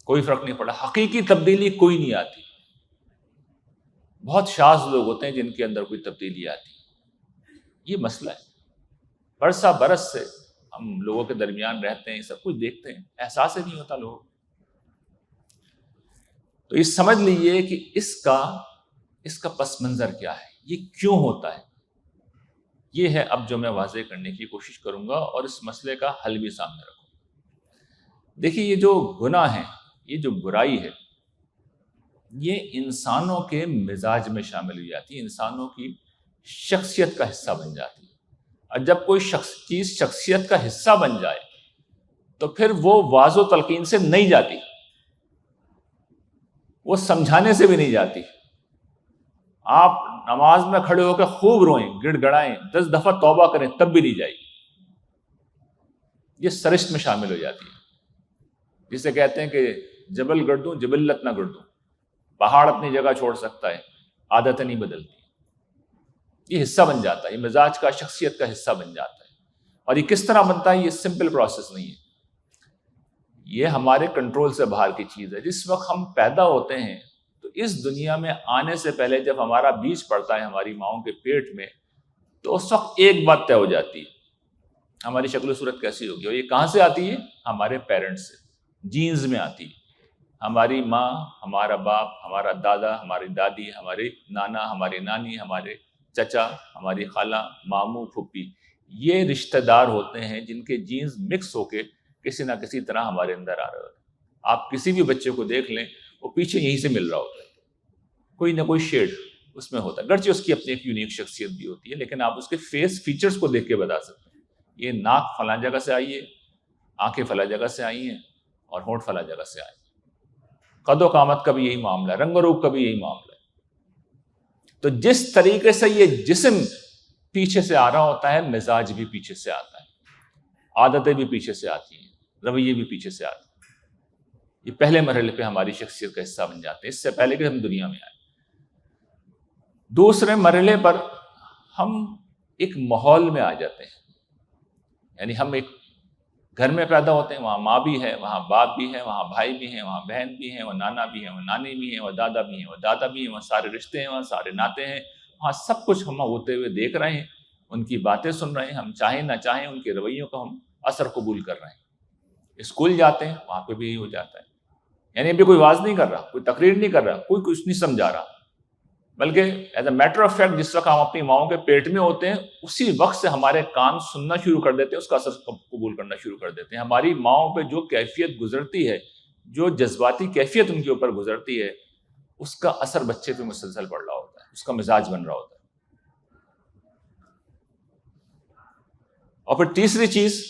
کوئی فرق نہیں پڑا، حقیقی تبدیلی کوئی نہیں آتی۔ بہت شاذ لوگ ہوتے ہیں جن کے اندر کوئی تبدیلی آتی ہے۔ یہ مسئلہ ہے۔ برسہ برس سے ہم لوگوں کے درمیان رہتے ہیں، سب کچھ دیکھتے ہیں، احساس ہی نہیں ہوتا لوگوں کو۔ تو یہ سمجھ لیجیے کہ اس کا پس منظر کیا ہے، یہ کیوں ہوتا ہے۔ یہ ہے اب جو میں واضح کرنے کی کوشش کروں گا اور اس مسئلے کا حل بھی سامنے رکھوں گا۔ دیکھیے، یہ جو گناہ ہے، یہ جو برائی ہے، یہ انسانوں کے مزاج میں شامل ہو جاتی ہے، انسانوں کی شخصیت کا حصہ بن جاتی ہے۔ اور جب کوئی چیز شخصیت کا حصہ بن جائے تو پھر وہ واضح و تلقین سے نہیں جاتی، وہ سمجھانے سے بھی نہیں جاتی۔ آپ نماز میں کھڑے ہو کے خوب روئیں، گڑ گڑائیں، 10 دفعہ توبہ کریں، تب بھی نہیں جائے گی۔ یہ سرشت میں شامل ہو جاتی ہے، جسے کہتے ہیں کہ جبل گردوں جبلت نہ گردوں، پہاڑ اپنی جگہ چھوڑ سکتا ہے، عادتیں نہیں بدلتی۔ یہ حصہ بن جاتا ہے، یہ مزاج کا، شخصیت کا حصہ بن جاتا ہے۔ اور یہ کس طرح بنتا ہے؟ یہ سمپل پروسیس نہیں ہے، یہ ہمارے کنٹرول سے باہر کی چیز ہے۔ جس وقت ہم پیدا ہوتے ہیں تو اس دنیا میں آنے سے پہلے جب ہمارا بیج پڑتا ہے ہماری ماؤں کے پیٹ میں، تو اس وقت ایک بات طے ہو جاتی ہے، ہماری شکل و صورت کیسی ہوگی۔ اور یہ کہاں سے آتی ہے؟ ہمارے پیرنٹس سے، جینز میں آتی ہے۔ ہماری ماں، ہمارا باپ، ہمارا دادا، ہماری دادی، ہمارے نانا، ہماری نانی، ہمارے چچا، ہماری خالہ، ماموں، پھپھی، یہ رشتہ دار ہوتے ہیں جن کے جینز مکس ہو کے کسی نہ کسی طرح ہمارے اندر آ رہے ہوتے ہیں۔ آپ کسی بھی بچے کو دیکھ لیں، وہ پیچھے یہیں سے مل رہا ہوتا ہے، کوئی نہ کوئی شیڈ اس میں ہوتا ہے، گرچہ اس کی اپنی ایک یونیک شخصیت بھی ہوتی ہے، لیکن آپ اس کے فیس فیچرز کو دیکھ کے بتا سکتے ہیں۔ یہ ناک فلاں جگہ سے آئی ہے، آنکھیں فلاں جگہ سے آئی ہیں، اور ہونٹ فلاں جگہ سے آئے ہیں۔ قد و قامت کا بھی یہی معاملہ ہے، رنگ و روپ کا بھی یہی معاملہ ہے۔ تو جس طریقے سے یہ جسم پیچھے سے آ رہا ہوتا ہے، مزاج بھی پیچھے سے آتا ہے، عادتیں بھی پیچھے سے آتی ہیں، رویے بھی پیچھے سے آتے ہیں۔ یہ پہلے مرحلے پہ ہماری شخصیت کا حصہ بن جاتے ہیں، اس سے پہلے کہ ہم دنیا میں آئیں۔ دوسرے مرحلے پر ہم ایک ماحول میں آ جاتے ہیں، یعنی ہم ایک گھر میں پیدا ہوتے ہیں، وہاں ماں بھی ہے، وہاں باپ بھی ہے، وہاں بھائی بھی ہیں، وہاں بہن بھی ہیں، وہاں نانا بھی ہیں، وہاں نانی بھی ہیں، وہاں دادا بھی ہیں، وہاں دادا بھی ہیں، وہاں سارے رشتے ہیں، وہاں سارے ناطے ہیں، وہاں سب کچھ ہم ہوتے ہوئے دیکھ رہے ہیں، ان کی باتیں سن رہے ہیں، ہم چاہیں نہ چاہیں ان کے رویوں کو ہم اثر قبول کر رہے ہیں۔ اسکول جاتے ہیں، وہاں پہ بھی یہی ہو جاتا ہے، یعنی ابھی کوئی واعظ نہیں کر رہا، کوئی تقریر نہیں کر رہا، کوئی کچھ نہیں سمجھا رہا، بلکہ as a matter of fact جس وقت ہم اپنی ماؤں کے پیٹ میں ہوتے ہیں اسی وقت سے ہمارے کان سننا شروع کر دیتے ہیں، اس کا اثر قبول کرنا شروع کر دیتے ہیں۔ ہماری ماؤں پہ جو کیفیت گزرتی ہے، جو جذباتی کیفیت ان کے اوپر گزرتی ہے، اس کا اثر بچے پہ مسلسل پڑ رہا ہوتا ہے، اس کا مزاج بن رہا ہوتا ہے۔ اور پھر تیسری چیز،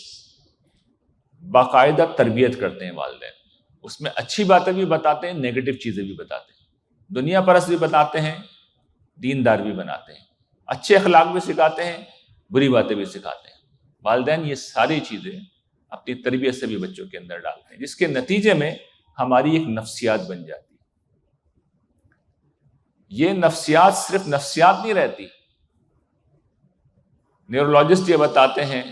باقاعدہ تربیت کرتے ہیں والدین، اس میں اچھی باتیں بھی بتاتے ہیں، نیگیٹو چیزیں بھی بتاتے ہیں، دنیا پرست بھی بتاتے ہیں، دیندار بھی بناتے ہیں، اچھے اخلاق بھی سکھاتے ہیں، بری باتیں بھی سکھاتے ہیں۔ والدین یہ ساری چیزیں اپنی تربیت سے بھی بچوں کے اندر ڈالتے ہیں، جس کے نتیجے میں ہماری ایک نفسیات بن جاتی ہے۔ یہ نفسیات صرف نفسیات نہیں رہتی، نیورولوجسٹ یہ بتاتے ہیں،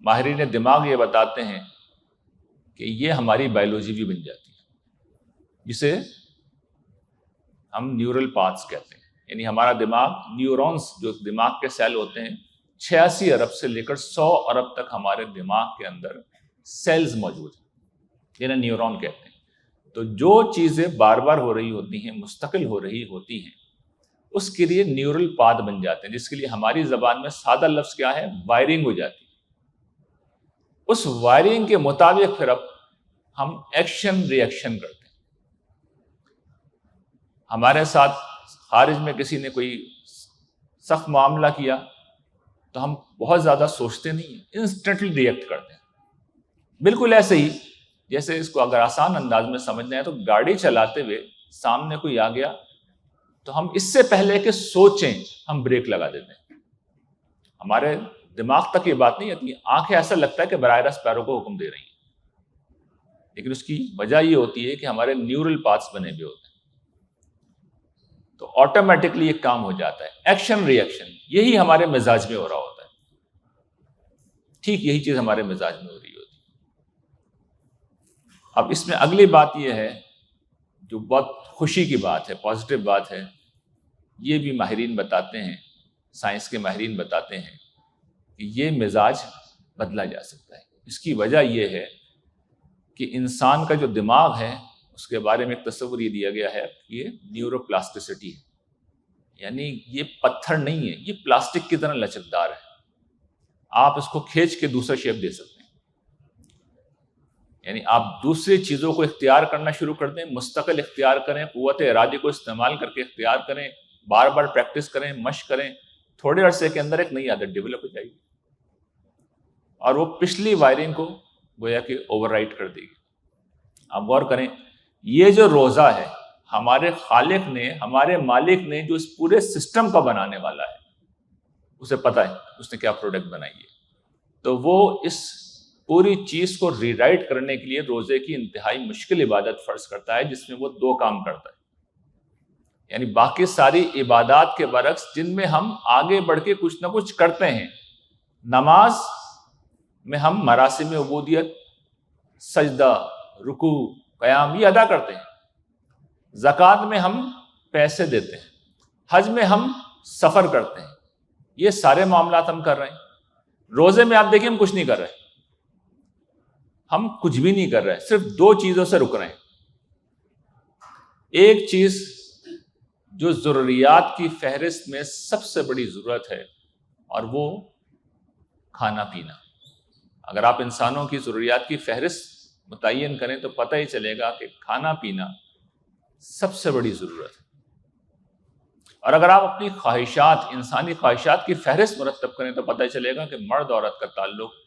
ماہرین دماغ یہ بتاتے ہیں کہ یہ ہماری بایولوجی بھی بن جاتی ہے، جسے ہم نیورل پاتھس کہتے ہیں۔ یعنی ہمارا دماغ، نیورونز جو دماغ کے سیل ہوتے ہیں، 86 ارب سے لے کر 100 ارب تک ہمارے دماغ کے اندر سیلز موجود ہیں، جنہیں نیورون کہتے ہیں۔ تو جو چیزیں بار بار ہو رہی ہوتی ہیں، مستقل ہو رہی ہوتی ہیں، اس کے لیے نیورل پاتھ بن جاتے ہیں، جس کے لیے ہماری زبان میں سادہ لفظ کیا ہے؟ وائرنگ ہو جاتی ہے۔ اس وائرنگ کے مطابق پھر اب ہم ایکشن ری ایکشن کرتے ہیں۔ ہمارے ساتھ خارج میں کسی نے کوئی سخت معاملہ کیا تو ہم بہت زیادہ سوچتے نہیں ہیں، انسٹنٹلی ری ایکٹ کرتے ہیں۔ بالکل ایسے ہی جیسے اس کو اگر آسان انداز میں سمجھنا ہے تو گاڑی چلاتے ہوئے سامنے کوئی آ گیا تو ہم اس سے پہلے کہ سوچیں ہم بریک لگا دیتے ہیں۔ ہمارے دماغ تک یہ بات نہیں آتی، آنکھیں ایسا لگتا ہے کہ براہ راست پیروں کو حکم دے رہی ہیں، لیکن اس کی وجہ یہ ہوتی ہے کہ ہمارے نیورل پاتھس بنے ہوئے ہوتے ہیں، تو آٹومیٹکلی ایک کام ہو جاتا ہے، ایکشن ری ایکشن۔ یہی ہمارے مزاج میں ہو رہا ہوتا ہے، ٹھیک یہی چیز ہمارے مزاج میں ہو رہی ہوتی ہے۔ اب اس میں اگلی بات یہ ہے جو بہت خوشی کی بات ہے، پازیٹیو بات ہے، یہ بھی ماہرین بتاتے ہیں، سائنس کے ماہرین بتاتے ہیں کہ یہ مزاج بدلا جا سکتا ہے۔ اس کی وجہ یہ ہے کہ انسان کا جو دماغ ہے اس کے بارے میں ایک تصور یہ دیا گیا ہے کہ یہ نیورو پلاسٹیسٹی ہے، یعنی یہ پتھر نہیں ہے، یہ پلاسٹک کی طرح لچکدار ہے، آپ اس کو کھینچ کے دوسرا شیپ دے سکتے ہیں۔ یعنی آپ دوسری چیزوں کو اختیار کرنا شروع کر دیں، مستقل اختیار کریں، قوت ارادے کو استعمال کر کے اختیار کریں، بار بار پریکٹس کریں، مشق کریں، تھوڑے عرصے کے اندر ایک نئی عادت ڈیولپ ہو جائے گی اور وہ پچھلی وائرنگ کو گویا کہ اوور رائٹ کر دے گی۔ آپ غور کریں، یہ جو روزہ ہے ہمارے خالق نے، ہمارے مالک نے جو اس پورے سسٹم کا بنانے والا ہے، اسے پتہ ہے اس نے کیا پروڈکٹ بنائی ہے، تو وہ اس پوری چیز کو ری رائٹ کرنے کے لیے روزے کی انتہائی مشکل عبادت فرض کرتا ہے، جس میں وہ دو کام کرتا ہے۔ یعنی باقی ساری عبادات کے برعکس جن میں ہم آگے بڑھ کے کچھ نہ کچھ کرتے ہیں، نماز میں ہم مراسم عبودیت، سجدہ، رکوع، قیام یہ ادا کرتے ہیں، زکوٰۃ میں ہم پیسے دیتے ہیں، حج میں ہم سفر کرتے ہیں، یہ سارے معاملات ہم کر رہے ہیں۔ روزے میں آپ دیکھیں ہم کچھ نہیں کر رہے، ہم کچھ بھی نہیں کر رہے، صرف دو چیزوں سے رک رہے ہیں۔ ایک چیز جو ضروریات کی فہرست میں سب سے بڑی ضرورت ہے اور وہ کھانا پینا۔ اگر آپ انسانوں کی ضروریات کی فہرست متعین کریں تو پتہ ہی چلے گا کہ کھانا پینا سب سے بڑی ضرورت ہے۔ اور اگر آپ اپنی خواہشات، انسانی خواہشات کی فہرست مرتب کریں تو پتہ ہی چلے گا کہ مرد عورت کا تعلق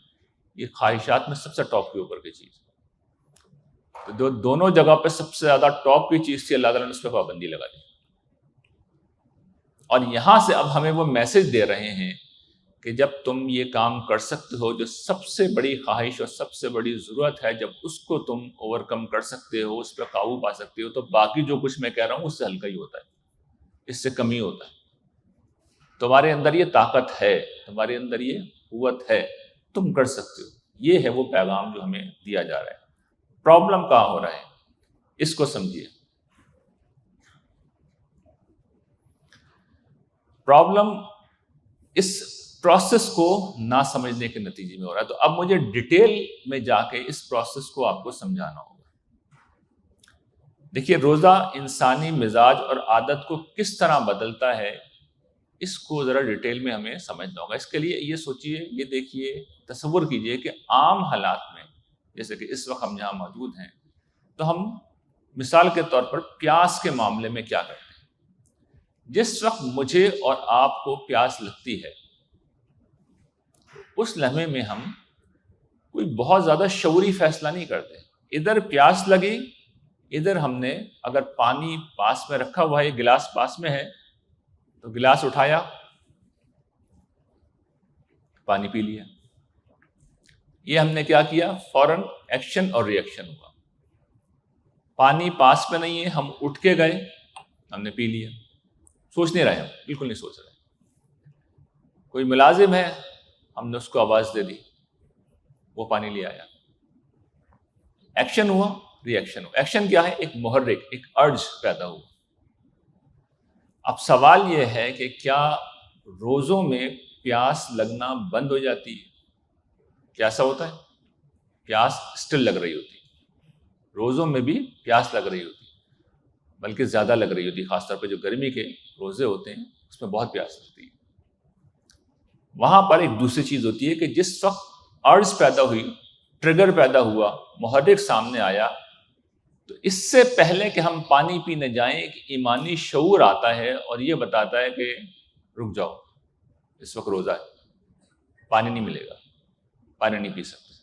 یہ خواہشات میں سب سے ٹاپ کے اوپر کی چیز ہے۔ تو دونوں جگہ پہ سب سے زیادہ ٹاپ کی چیز تھی، اللہ تعالیٰ نے اس پہ پابندی لگا دی، اور یہاں سے اب ہمیں وہ میسج دے رہے ہیں کہ جب تم یہ کام کر سکتے ہو جو سب سے بڑی خواہش اور سب سے بڑی ضرورت ہے، جب اس کو تم اوور کم کر سکتے ہو، اس پہ قابو پا سکتے ہو، تو باقی جو کچھ میں کہہ رہا ہوں اس سے ہلکا ہی ہوتا ہے، اس سے کم ہی ہوتا ہے۔ تمہارے اندر یہ طاقت ہے، تمہارے اندر یہ قوت ہے، تم کر سکتے ہو۔ یہ ہے وہ پیغام جو ہمیں دیا جا رہا ہے۔ پرابلم کہاں ہو رہا ہے، اس کو سمجھیے۔ پرابلم اس پروسیس کو نہ سمجھنے کے نتیجے میں ہو رہا ہے۔ تو اب مجھے ڈیٹیل میں جا کے اس پروسیس کو آپ کو سمجھانا ہوگا۔ دیکھیے، روزہ انسانی مزاج اور عادت کو کس طرح بدلتا ہے، اس کو ذرا ڈیٹیل میں ہمیں سمجھنا ہوگا۔ اس کے لیے یہ سوچئے، یہ دیکھیے، تصور کیجئے کہ عام حالات میں جیسے کہ اس وقت ہم جہاں موجود ہیں تو ہم مثال کے طور پر پیاس کے معاملے میں کیا کرتے ہیں۔ جس وقت مجھے اور آپ کو پیاس لگتی ہے اس لمحے میں ہم کوئی بہت زیادہ شعوری فیصلہ نہیں کرتے، ادھر پیاس لگی، ادھر ہم نے اگر پانی پاس میں رکھا ہوا ہے، گلاس پاس میں ہے تو گلاس اٹھایا، پانی پی لیا۔ یہ ہم نے کیا کیا، فوراً ایکشن اور ری ایکشن ہوا۔ پانی پاس میں نہیں ہے، ہم اٹھ کے گئے، ہم نے پی لیا، سوچ نہیں رہے، ہم بالکل نہیں سوچ رہے۔ کوئی ملازم ہے، ہم نے اس کو آواز دے دی، وہ پانی لے آیا۔ ایکشن ہوا، ری ایکشن ہوا۔ ایکشن کیا ہے، ایک محرک، ایک ارج پیدا ہوا۔ اب سوال یہ ہے کہ کیا روزوں میں پیاس لگنا بند ہو جاتی ہے؟ کیا ایسا ہوتا ہے؟ پیاس اسٹل لگ رہی ہوتی ہے۔ روزوں میں بھی پیاس لگ رہی ہوتی ہے، بلکہ زیادہ لگ رہی ہوتی ہے، خاص طور پہ جو گرمی کے روزے ہوتے ہیں اس میں بہت پیاس لگتی ہے۔ وہاں پر ایک دوسری چیز ہوتی ہے کہ جس وقت عرض پیدا ہوئی، ٹریگر پیدا ہوا، محرک سامنے آیا، تو اس سے پہلے کہ ہم پانی پینے جائیں ایک ایمانی شعور آتا ہے اور یہ بتاتا ہے کہ رک جاؤ، اس وقت روزہ ہے، پانی نہیں ملے گا، پانی نہیں پی سکتے۔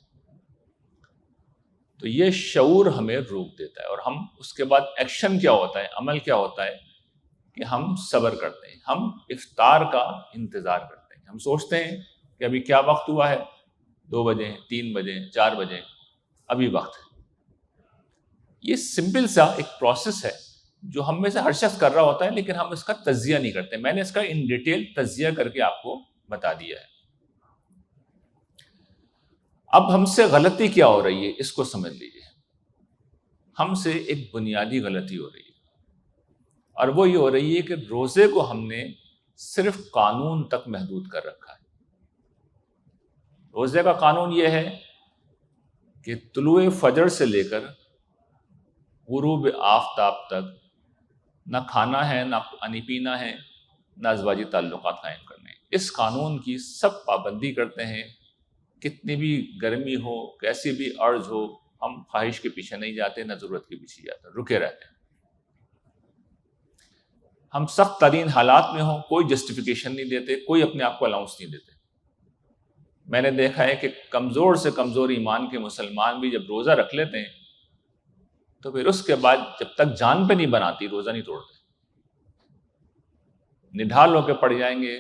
تو یہ شعور ہمیں روک دیتا ہے، اور ہم اس کے بعد ایکشن کیا ہوتا ہے، عمل کیا ہوتا ہے کہ ہم صبر کرتے ہیں، ہم افطار کا انتظار کرتے ہیں۔ ہم سوچتے ہیں کہ ابھی کیا وقت ہوا ہے، 2 بجے، 3 بجے، 4 بجے، ابھی وقت ہے۔ یہ سمپل سا ایک پروسیس ہے جو ہم میں سے ہر شخص کر رہا ہوتا ہے، لیکن ہم اس کا تجزیہ نہیں کرتے۔ میں نے اس کا ان ڈیٹیل تجزیہ کر کے آپ کو بتا دیا ہے۔ اب ہم سے غلطی کیا ہو رہی ہے، اس کو سمجھ لیجیے۔ ہم سے ایک بنیادی غلطی ہو رہی ہے، اور وہ یہ ہو رہی ہے کہ روزے کو ہم نے صرف قانون تک محدود کر رکھا ہے۔ روزے کا قانون یہ ہے کہ طلوع فجر سے لے کر غروب آفتاب تک نہ کھانا ہے، نہ پانی پینا ہے، نہ ازواجی تعلقات قائم کرنے ہیں۔ اس قانون کی سب پابندی کرتے ہیں، کتنی بھی گرمی ہو، کیسی بھی عرض ہو، ہم خواہش کے پیچھے نہیں جاتے، نہ ضرورت کے پیچھے جاتے، رکے رہتے ہیں۔ ہم سخت ترین حالات میں ہوں، کوئی جسٹیفیکیشن نہیں دیتے، کوئی اپنے آپ کو الاؤنس نہیں دیتے۔ میں نے دیکھا ہے کہ کمزور سے کمزور ایمان کے مسلمان بھی جب روزہ رکھ لیتے ہیں تو پھر اس کے بعد جب تک جان پہ نہیں بناتی روزہ نہیں توڑتے، نڈھال ہو کے پڑ جائیں گے،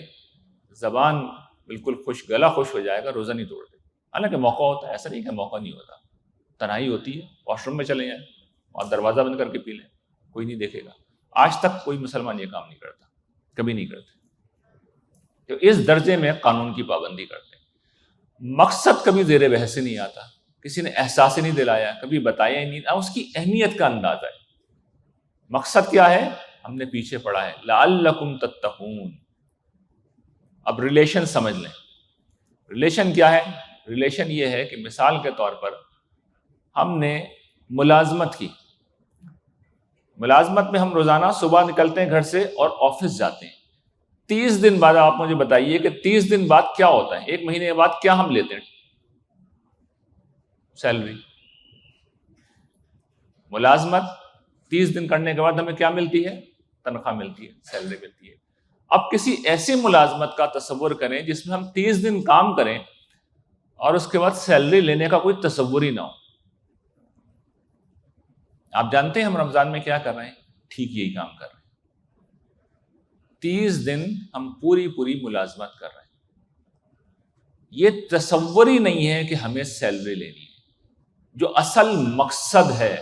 زبان بالکل گلا خوش ہو جائے گا، روزہ نہیں توڑتے۔ حالانکہ موقع ہوتا ہے، ایسا نہیں کہ موقع نہیں ہوتا، تنہائی ہوتی ہے، واش روم میں چلے جائیں اور دروازہ بند کر کے پی لیں، کوئی نہیں دیکھے گا۔ آج تک کوئی مسلمان یہ کام نہیں کرتا، کبھی نہیں کرتے۔ تو اس درجے میں قانون کی پابندی کرتے ہیں۔ مقصد کبھی زیر بحث نہیں آتا، کسی نے احساس ہی نہیں دلایا، کبھی بتایا ہی نہیں، اس کی اہمیت کا اندازہ ہے۔ مقصد کیا ہے، ہم نے پیچھے پڑھا ہے لعلکم تتقون۔ اب ریلیشن سمجھ لیں، ریلیشن کیا ہے؟ ریلیشن یہ ہے کہ مثال کے طور پر ہم نے ملازمت کی، ملازمت میں ہم روزانہ صبح نکلتے ہیں گھر سے اور آفس جاتے ہیں۔ 30 دن بعد آپ مجھے بتائیے کہ 30 دن بعد کیا ہوتا ہے، 1 مہینے بعد کیا ہم لیتے ہیں؟ سیلری۔ ملازمت 30 دن کرنے کے بعد ہمیں کیا ملتی ہے؟ تنخواہ ملتی ہے، سیلری ملتی ہے۔ اب کسی ایسی ملازمت کا تصور کریں جس میں ہم 30 دن کام کریں اور اس کے بعد سیلری لینے کا کوئی تصور ہی نہ ہو۔ آپ جانتے ہیں ہم رمضان میں کیا کر رہے ہیں؟ ٹھیک یہی کام کر رہے ہیں۔ 30 دن ہم پوری ملازمت کر رہے ہیں، یہ تصور ہی نہیں ہے کہ ہمیں سیلری لینی ہے، جو اصل مقصد ہے۔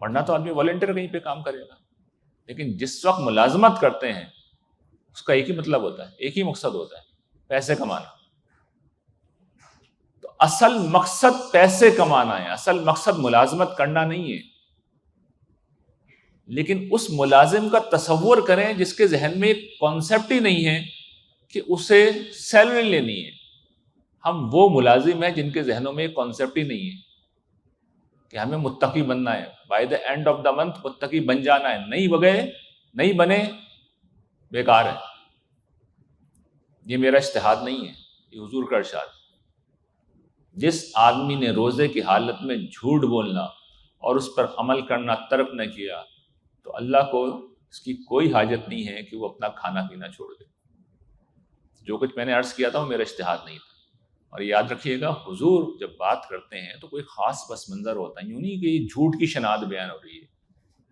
ورنہ تو آدمی والنٹیئر کہیں پہ کام کرے گا، لیکن جس وقت ملازمت کرتے ہیں اس کا ایک ہی مطلب ہوتا ہے، ایک ہی مقصد ہوتا ہے، پیسے کمانا۔ تو اصل مقصد پیسے کمانا ہے، اصل مقصد ملازمت کرنا نہیں ہے۔ لیکن اس ملازم کا تصور کریں جس کے ذہن میں ایک کانسیپٹ ہی نہیں ہے کہ اسے سیلری لینی ہے۔ ہم وہ ملازم ہیں جن کے ذہنوں میں ایک کانسیپٹ ہی نہیں ہے کہ ہمیں متقی بننا ہے، by the and of the month متقی بن جانا ہے۔ نہیں بنے بیکار ہے۔ یہ میرا اجتہاد نہیں ہے، یہ حضور کا ارشاد۔ جس آدمی نے روزے کی حالت میں جھوٹ بولنا اور اس پر عمل کرنا ترک نہ کیا تو اللہ کو اس کی کوئی حاجت نہیں ہے کہ وہ اپنا کھانا پینا چھوڑ دے۔ جو کچھ میں نے عرض کیا تھا وہ میرا اجتہاد نہیں تھا۔ اور یاد رکھیے گا، حضور جب بات کرتے ہیں تو کوئی خاص پس منظر ہوتا ہے، یوں نہیں کہ یہ جھوٹ کی شناعت بیان ہو رہی ہے۔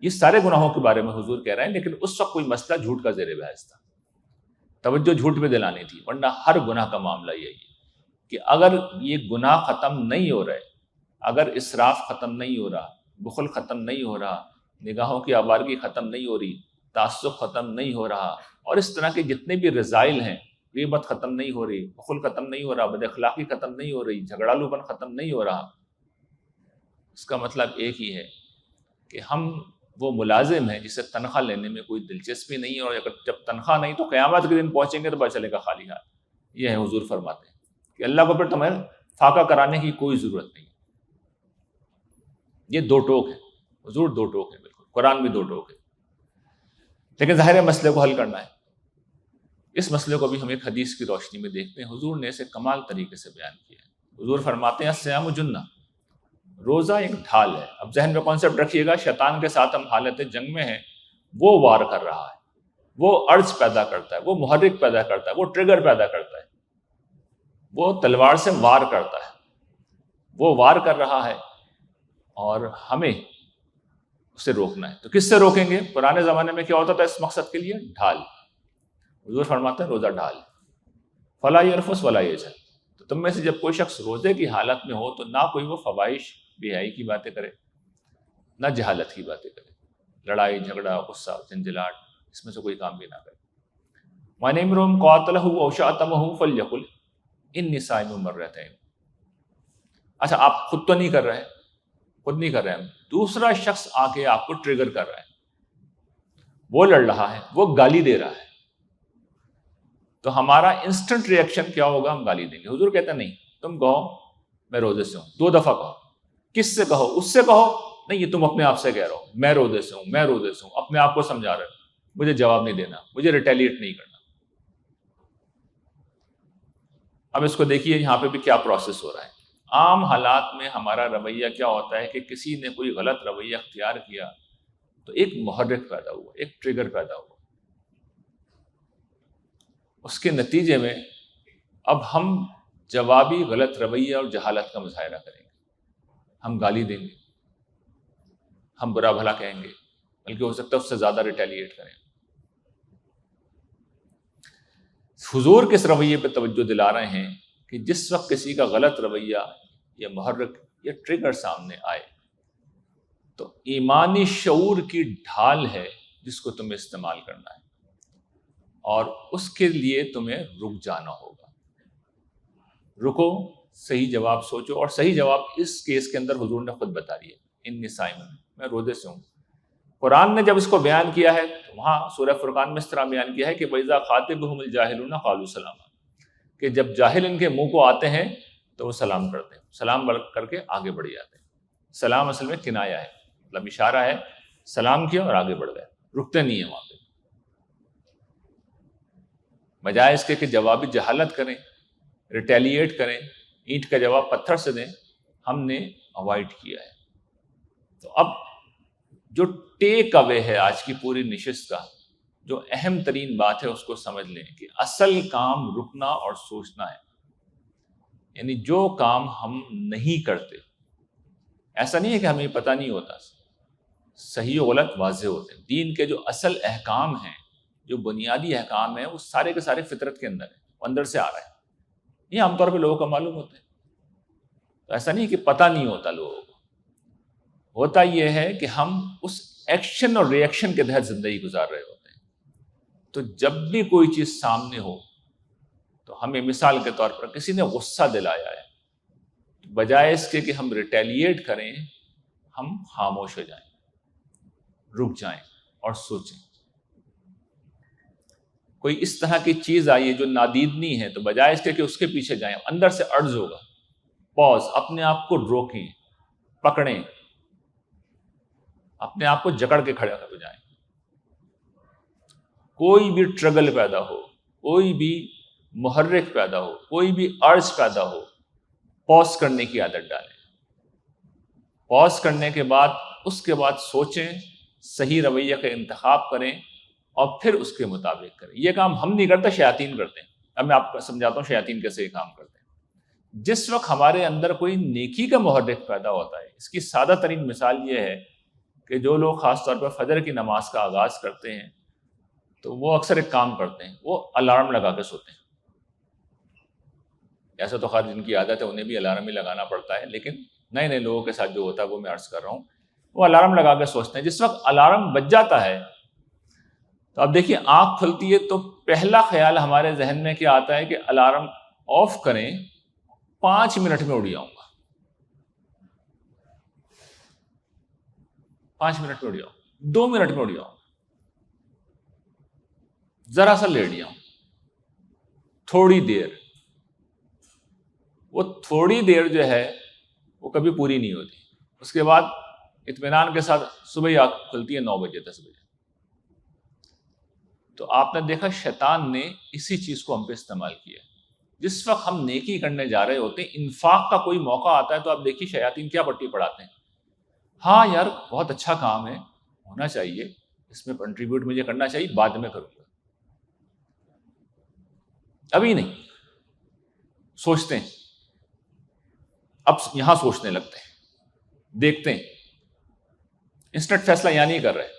یہ سارے گناہوں کے بارے میں حضور کہہ رہے ہیں، لیکن اس وقت کوئی مسئلہ جھوٹ کا زیر بحث تھا، توجہ جھوٹ پہ دلانی تھی۔ ورنہ ہر گناہ کا معاملہ یہی ہے کہ اگر یہ گناہ ختم نہیں ہو رہے، اگر اسراف ختم نہیں ہو رہا، بخل ختم نہیں ہو رہا، نگاہوں کی آوارگی ختم نہیں ہو رہی، تعصب ختم نہیں ہو رہا، اور اس طرح کے جتنے بھی رذائل ہیں، غیبت ختم نہیں ہو رہی، بخل ختم نہیں ہو رہا، بد اخلاقی ختم نہیں ہو رہی، جھگڑالو پن ختم نہیں ہو رہا، اس کا مطلب ایک ہی ہے کہ ہم وہ ملازم ہیں جسے تنخواہ لینے میں کوئی دلچسپی نہیں ہے، اور اگر جب تنخواہ نہیں تو قیامت کے دن پہنچیں گے تو پتہ چلے گا خالی ہاتھ۔ یہ ہے حضور فرماتے ہیں کہ اللہ کو پھر تمہیں فاقہ کرانے کی کوئی ضرورت نہیں۔ یہ دو ٹوک ہے، حضور دو ٹوک ہے، بالکل قرآن بھی دو ٹوک ہے، لیکن ظاہر ہے مسئلے کو حل کرنا ہے۔ اس مسئلے کو بھی ہم ایک حدیث کی روشنی میں دیکھتے ہیں، حضور نے اسے کمال طریقے سے بیان کیا ہے۔ حضور فرماتے ہیں الصیام جنہ، روزہ ایک ڈھال ہے۔ اب ذہن میں کانسیپٹ رکھیے گا، شیطان کے ساتھ ہم حالت جنگ میں ہیں، وہ وار کر رہا ہے، وہ عرض پیدا کرتا ہے، وہ محرک پیدا کرتا ہے، وہ ٹریگر پیدا کرتا ہے، وہ تلوار سے وار کرتا ہے، وہ وار کر رہا ہے اور ہمیں اسے روکنا ہے۔ تو کس سے روکیں گے؟ پرانے زمانے میں کیا ہوتا تھا اس مقصد کے لیے؟ ڈھال۔ حضور فرماتے ہیں روزہ ڈھال، فلا یرفث ولا یجہل۔ تو تم میں سے جب کوئی شخص روزے کی حالت میں ہو تو نہ کوئی وہ فواحش بے حیائی کی باتیں کرے، نہ جہالت کی باتیں کرے، لڑائی جھگڑا غصہ جھنجھلاہٹ، اس میں سے کوئی کام بھی نہ کرے۔ وَإِنِ امْرُؤٌ قَاتَلَهُ أَوْ شَاتَمَهُ فَلْيَقُلْ إِنِّي صَائِمٌ مَرَّتَيْنِ۔ اچھا آپ خود تو نہیں کر رہے، خود نہیں کر رہے ہیں، دوسرا شخص آ کے آپ کو ٹریگر کر رہا ہے، وہ لڑ رہا ہے، وہ گالی دے رہا ہے، تو ہمارا انسٹنٹ ریئیکشن کیا ہوگا؟ ہم گالی دیں گے۔ حضور کہتے ہیں نہیں، تم کہو میں روزے سے ہوں، دو دفعہ کہو۔ کس سے کہو؟ اس سے کہو نہیں، یہ تم اپنے آپ سے کہہ رہے ہو، میں روزے سے ہوں، میں روزے سے ہوں، اپنے آپ کو سمجھا رہے ہو، مجھے جواب نہیں دینا، مجھے ریٹیلیٹ نہیں کرنا۔ اب اس کو دیکھیے یہاں پہ بھی کیا پروسیس ہو رہا ہے۔ عام حالات میں ہمارا رویہ کیا ہوتا ہے کہ کسی نے کوئی غلط رویہ اختیار کیا تو ایک محرک پیدا ہوا، ایک ٹریگر پیدا ہوا، اس کے نتیجے میں اب ہم جوابی غلط رویہ اور جہالت کا مظاہرہ کریں گے، ہم گالی دیں گے، ہم برا بھلا کہیں گے، بلکہ ہو سکتا ہے اس سے زیادہ ریٹیلیٹ کریں۔ حضور کس رویے پہ توجہ دلا رہے ہیں کہ جس وقت کسی کا غلط رویہ یا محرک یا ٹریگر سامنے آئے تو ایمانی شعور کی ڈھال ہے جس کو تمہیں استعمال کرنا ہے، اور اس کے لیے تمہیں رک جانا ہوگا۔ رکو، صحیح جواب سوچو، اور صحیح جواب اس کیس کے اندر حضور نے خود بتا دیا، انی صائم، میں روزے سے ہوں۔ قرآن نے جب اس کو بیان کیا ہے تو وہاں سورہ فرقان میں اس طرح بیان کیا ہے کہ وَإِذَا خَاطَبَهُمُ الْجَاهِلُونَ قَالُوا سَلَامًا، کہ جب جاہل ان کے منہ کو آتے ہیں تو وہ سلام کرتے ہیں، سلام کر کے آگے بڑھ جاتے ہیں۔ سلام اصل میں کنایا ہے، مطلب اشارہ ہے، سلام کیا اور آگے بڑھ گئے، رکتے نہیں ہیں وہاں پہ۔ بجائے اس کے کہ جوابی جہالت کریں، ریٹیلیٹ کریں، اینٹ کا جواب پتھر سے دیں، ہم نے اوائڈ کیا ہے۔ تو اب جو ٹیک اوے ہے آج کی پوری نشست کا، جو اہم ترین بات ہے اس کو سمجھ لیں کہ اصل کام رکنا اور سوچنا ہے۔ یعنی جو کام ہم نہیں کرتے، ایسا نہیں ہے کہ ہمیں پتہ نہیں ہوتا، صحیح و غلط واضح ہوتے ہیں۔ دین کے جو اصل احکام ہیں، جو بنیادی احکام ہیں، وہ سارے کے سارے فطرت کے اندر ہیں، وہ اندر سے آ رہے ہیں۔ یہ عام طور پہ لوگوں کو معلوم ہوتے ہیں، تو ایسا نہیں کہ پتہ نہیں ہوتا لوگوں کو۔ ہوتا یہ ہے کہ ہم اس ایکشن اور ری ایکشن کے تحت زندگی گزار رہے ہوتے ہیں۔ تو جب بھی کوئی چیز سامنے ہو تو ہمیں مثال کے طور پر کسی نے غصہ دلایا ہے، تو بجائے اس کے کہ ہم ریٹیلیٹ کریں، ہم خاموش ہو جائیں، رک جائیں اور سوچیں۔ کوئی اس طرح کی چیز آئی ہے جو نادیدنی ہے، تو بجائے اس کے کہ اس کے پیچھے جائیں، اندر سے عرض ہوگا، پاز، اپنے آپ کو روکیں، پکڑیں، اپنے آپ کو جکڑ کے کھڑے ہو جائیں۔ کوئی بھی ٹرگل پیدا ہو، کوئی بھی محرک پیدا ہو، کوئی بھی عرض پیدا ہو، پاز کرنے کی عادت ڈالیں۔ پاز کرنے کے بعد اس کے بعد سوچیں، صحیح رویہ کا انتخاب کریں اور پھر اس کے مطابق کریں۔ یہ کام ہم نہیں کرتے، شیاطین کرتے ہیں۔ اب میں آپ کو سمجھاتا ہوں شیاطین کیسے یہ کام کرتے ہیں۔ جس وقت ہمارے اندر کوئی نیکی کا محرک پیدا ہوتا ہے، اس کی سادہ ترین مثال یہ ہے کہ جو لوگ خاص طور پر فجر کی نماز کا آغاز کرتے ہیں تو وہ اکثر ایک کام کرتے ہیں، وہ الارم لگا کے سوتے ہیں۔ ایسا تو خیر جن کی عادت ہے انہیں بھی الارم ہی لگانا پڑتا ہے، لیکن نئے نئے لوگوں کے ساتھ جو ہوتا ہے وہ میں عرض کر رہا ہوں، وہ الارم لگا کے سوچتے ہیں۔ جس وقت الارم بج جاتا ہے تو اب دیکھیے آنکھ کھلتی ہے تو پہلا خیال ہمارے ذہن میں کیا آتا ہے کہ الارم آف کریں، 5 منٹ میں اڑ جاؤں گا، 5 منٹ میں اڑ جاؤں، 2 منٹ میں اڑ جاؤں، ذرا سا لیٹ جاؤں، تھوڑی دیر۔ وہ تھوڑی دیر جو ہے وہ کبھی پوری نہیں ہوتی، اس کے بعد اطمینان کے ساتھ صبح ہی آنکھ کھلتی ہے 9 بجے 10 بجے. تو آپ نے دیکھا شیطان نے اسی چیز کو ہم پہ استعمال کیا. جس وقت ہم نیکی کرنے جا رہے ہوتے ہیں، انفاق کا کوئی موقع آتا ہے، تو آپ دیکھیے شیاطین کیا پٹی پڑھاتے ہیں. ہاں یار بہت اچھا کام ہے، ہونا چاہیے، اس میں کنٹریبیوٹ مجھے کرنا چاہیے، بعد میں کروں گا، ابھی نہیں. سوچتے ہیں، اب یہاں سوچنے لگتے ہیں، دیکھتے ہیں، انسٹنٹ فیصلہ یہاں نہیں کر رہے.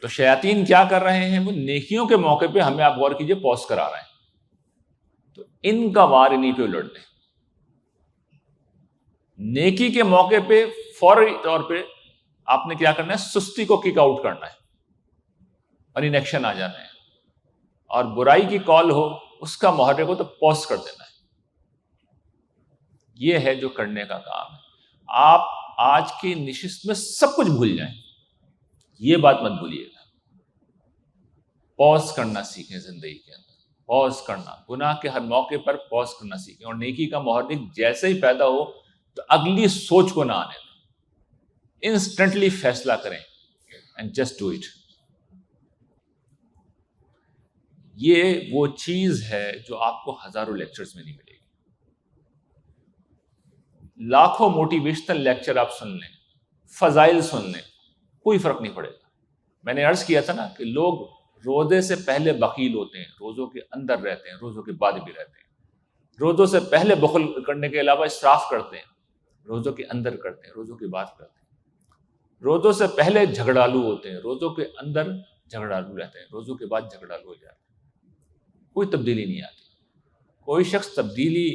تو شیاطین کیا کر رہے ہیں؟ وہ نیکیوں کے موقع پہ ہمیں، آپ غور کیجئے، پوز کرا رہے ہیں. تو ان کا وار انہی پہ لڑتے ہیں. نیکی کے موقع پہ فوری طور پہ آپ نے کیا کرنا ہے؟ سستی کو کک آؤٹ کرنا ہے اور ان ایکشن آ جانا ہے. اور برائی کی کال ہو، اس کا محرک ہو تو پوز کر دینا ہے. یہ ہے جو کرنے کا کام ہے. آپ آج کی نشست میں سب کچھ بھول جائیں، یہ بات مت بھولیے گا. پوز کرنا سیکھیں زندگی کے اندر، پوز کرنا، گناہ کے ہر موقع پر پوز کرنا سیکھیں. اور نیکی کا محرک جیسے ہی پیدا ہو تو اگلی سوچ کو نہ آنے دیں، انسٹنٹلی فیصلہ کریں اینڈ جسٹ ڈو اٹ. یہ وہ چیز ہے جو آپ کو ہزاروں لیکچرز میں نہیں ملے گی. لاکھوں موٹیویشنل لیکچر آپ سن لیں، فضائل سن لیں، کوئی فرق نہیں پڑے گا. میں نے عرض کیا تھا نا کہ لوگ روزے سے پہلے بخیل ہوتے ہیں، روزوں کے اندر رہتے ہیں، روزوں کے بعد بھی رہتے ہیں. روزوں سے پہلے بخل کرنے کے علاوہ اسراف کرتے ہیں، روزوں کے اندر کرتے ہیں، روزوں کے بعد کرتے ہیں. روزوں سے پہلے جھگڑالو ہوتے ہیں، روزوں کے اندر جھگڑالو رہتے ہیں، روزوں کے بعد جھگڑالو ہو جاتے ہیں. کوئی تبدیلی نہیں آتی. کوئی شخص تبدیلی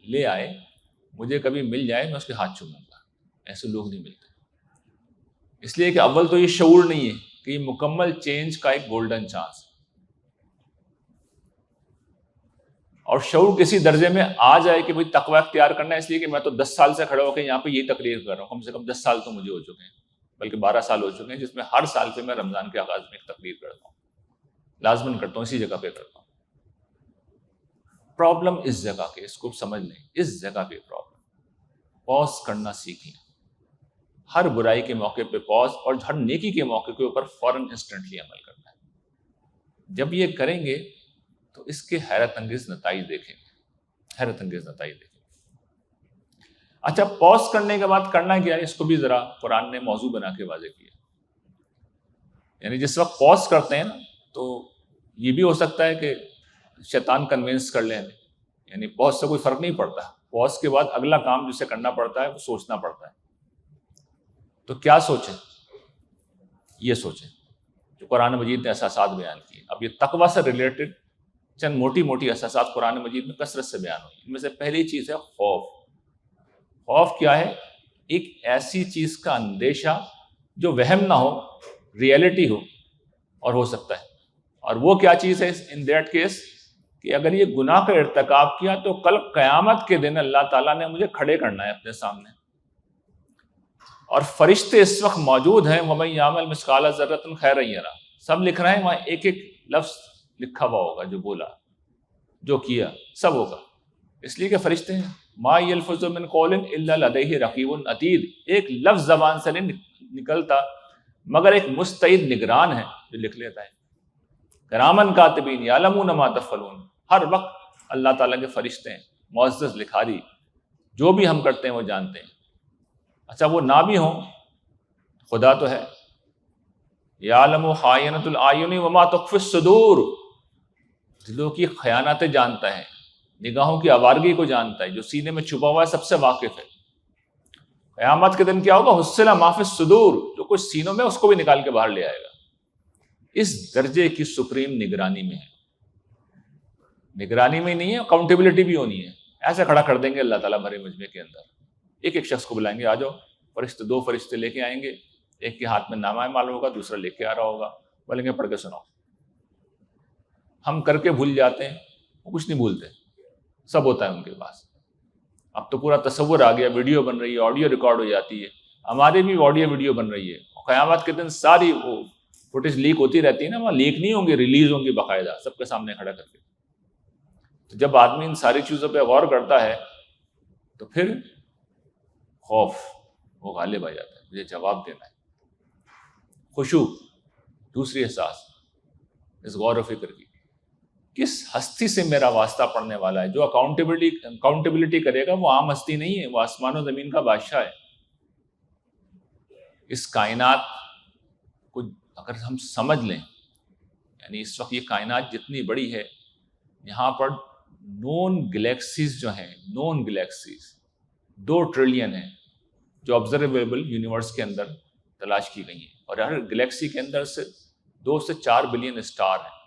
لے آئے، مجھے کبھی مل جائے میں اس کے ہاتھ چوموں گا. ایسے لوگ نہیں ملتے. اس لیے کہ اول تو یہ شعور نہیں ہے کہ یہ مکمل چینج کا ایک گولڈن چانس ہے. اور شعور کسی درجے میں آ جائے کہ بھئی تقوی اختیار کرنا ہے، اس لیے کہ میں تو 10 سال سے کھڑا ہو کے یہاں پہ یہ تقریر کر رہا ہوں، کم سے کم 10 سال تو مجھے ہو چکے ہیں، بلکہ 12 سال ہو چکے ہیں، جس میں ہر سال پہ میں رمضان کے آغاز میں ایک تقریر کرتا ہوں، لازماً کرتا ہوں، اسی جگہ پہ کرتا ہوں. پرابلم اس جگہ کے، اس کو سمجھ لیں، اس جگہ پہ پرابلم. پوز کرنا سیکھیں، ہر برائی کے موقع پہ پوز، اور ہر نیکی کے موقع کے اوپر فوراً انسٹنٹلی عمل کرنا ہے. جب یہ کریں گے تو اس کے حیرت انگیز نتائج دیکھیں گے، حیرت انگیز نتائج دیکھیں گے. اچھا، پوز کرنے کے بعد کرنا کیا ہے؟ اس کو بھی ذرا قرآن نے موضوع بنا کے واضح کیا. یعنی جس وقت پوز کرتے ہیں نا، تو یہ بھی ہو سکتا ہے کہ شیطان کنونس کر لیں، یعنی پوز سے کوئی فرق نہیں پڑتا. پوز کے بعد اگلا کام جسے کرنا پڑتا ہے وہ سوچنا پڑتا ہے. تو کیا سوچیں؟ یہ سوچیں جو قرآن مجید نے احساسات بیان کیے. اب یہ تقویٰ سے ریلیٹڈ چند موٹی موٹی احساسات قرآن مجید میں کثرت سے بیان ہوئی. ان میں سے پہلی چیز ہے خوف. خوف کیا ہے؟ ایک ایسی چیز کا اندیشہ جو وہم نہ ہو، ریئلٹی ہو، اور ہو سکتا ہے. اور وہ کیا چیز ہے ان دیٹ کیس؟ کہ اگر یہ گناہ کا ارتکاب کیا تو کل قیامت کے دن اللہ تعالیٰ نے مجھے کھڑے کرنا ہے اپنے سامنے، اور فرشتے اس وقت موجود ہیں. وَمَن يَعْمَلْ مِثْقَالَ ذَرَّةٍ خَيْرًا يَرَهُ، سب لکھ رہے ہیں، وہاں ایک ایک لفظ لکھا ہوا ہوگا، جو بولا، جو کیا، سب ہوگا. اس لیے کہ فرشتے ہیں. مَا يَلْفِظُ مِنْ قَوْلٍ إِلَّا لَدَيْهِ رَقِيبٌ عَتِيدٌ، ایک لفظ زبان سے نہیں نکلتا مگر ایک مستعد نگران ہے جو لکھ لیتا ہے. کِرَامًا کاتبین یعلمون ما تفعلون، ہر وقت اللہ تعالیٰ کے فرشتے ہیں، معزز لکھاری، جو بھی ہم کرتے ہیں وہ جانتے ہیں. اچھا، وہ نہ بھی ہوں، خدا تو ہے. یعلم خائنۃ الاعین وما تخفی الصدور، دلوں کی خیانتیں جانتا ہے، نگاہوں کی آوارگی کو جانتا ہے، جو سینے میں چھپا ہوا ہے سب سے واقف ہے. قیامت کے دن کیا ہوگا؟ حصل ما فی الصدور، جو کچھ سینوں میں اس کو بھی نکال کے باہر لے آئے گا. اس درجے کی سپریم نگرانی میں ہے. نگرانی میں نہیں ہے، اکاؤنٹیبلٹی بھی ہونی ہے. ایسے کھڑا کر دیں گے اللہ تعالیٰ بھرے مجمع کے اندر، ایک ایک شخص کو بلائیں گے، آ جاؤ. فرشتے، 2 فرشتے لے کے آئیں گے، ایک کے ہاتھ میں نامہ مال ہوگا، دوسرا لے کے آ رہا ہوگا. بولیں گے پڑھ کے سناؤ. ہم کر کے بھول جاتے ہیں، وہ کچھ نہیں بھولتے، سب ہوتا ہے ان کے پاس. اب تو پورا تصور آ گیا، ویڈیو بن رہی ہے، آڈیو ریکارڈ ہو جاتی ہے. ہمارے بھی آڈیو ویڈیو بن رہی ہے. قیامت کے دن ساری وہ فوٹیج لیک ہوتی رہتی ہے نا، وہاں لیک نہیں ہوں گی، ریلیز ہوں گی باقاعدہ سب کے سامنے کھڑا کر کے. تو جب آدمی ان ساری چیزوں پہ غور کرتا ہے تو پھر خوف وہ غالب آ جاتا ہے، مجھے جواب دینا ہے۔ خشوع دوسری احساس اس غور و فکر کی، کس ہستی سے میرا واسطہ پڑنے والا ہے؟ جو اکاؤنٹیبلٹی کرے گا وہ عام ہستی نہیں ہے، وہ آسمان و زمین کا بادشاہ ہے۔ اس کائنات کو اگر ہم سمجھ لیں، یعنی اس وقت یہ کائنات جتنی بڑی ہے، یہاں پر نون گلیکسیز جو ہیں، نون گلیکسیز 2 ٹریلین ہیں جو آبزرویبل یونیورس کے اندر تلاش کی گئی ہیں، اور ہر گلیکسی کے اندر سے 2 سے 4 بلین اسٹار ہیں،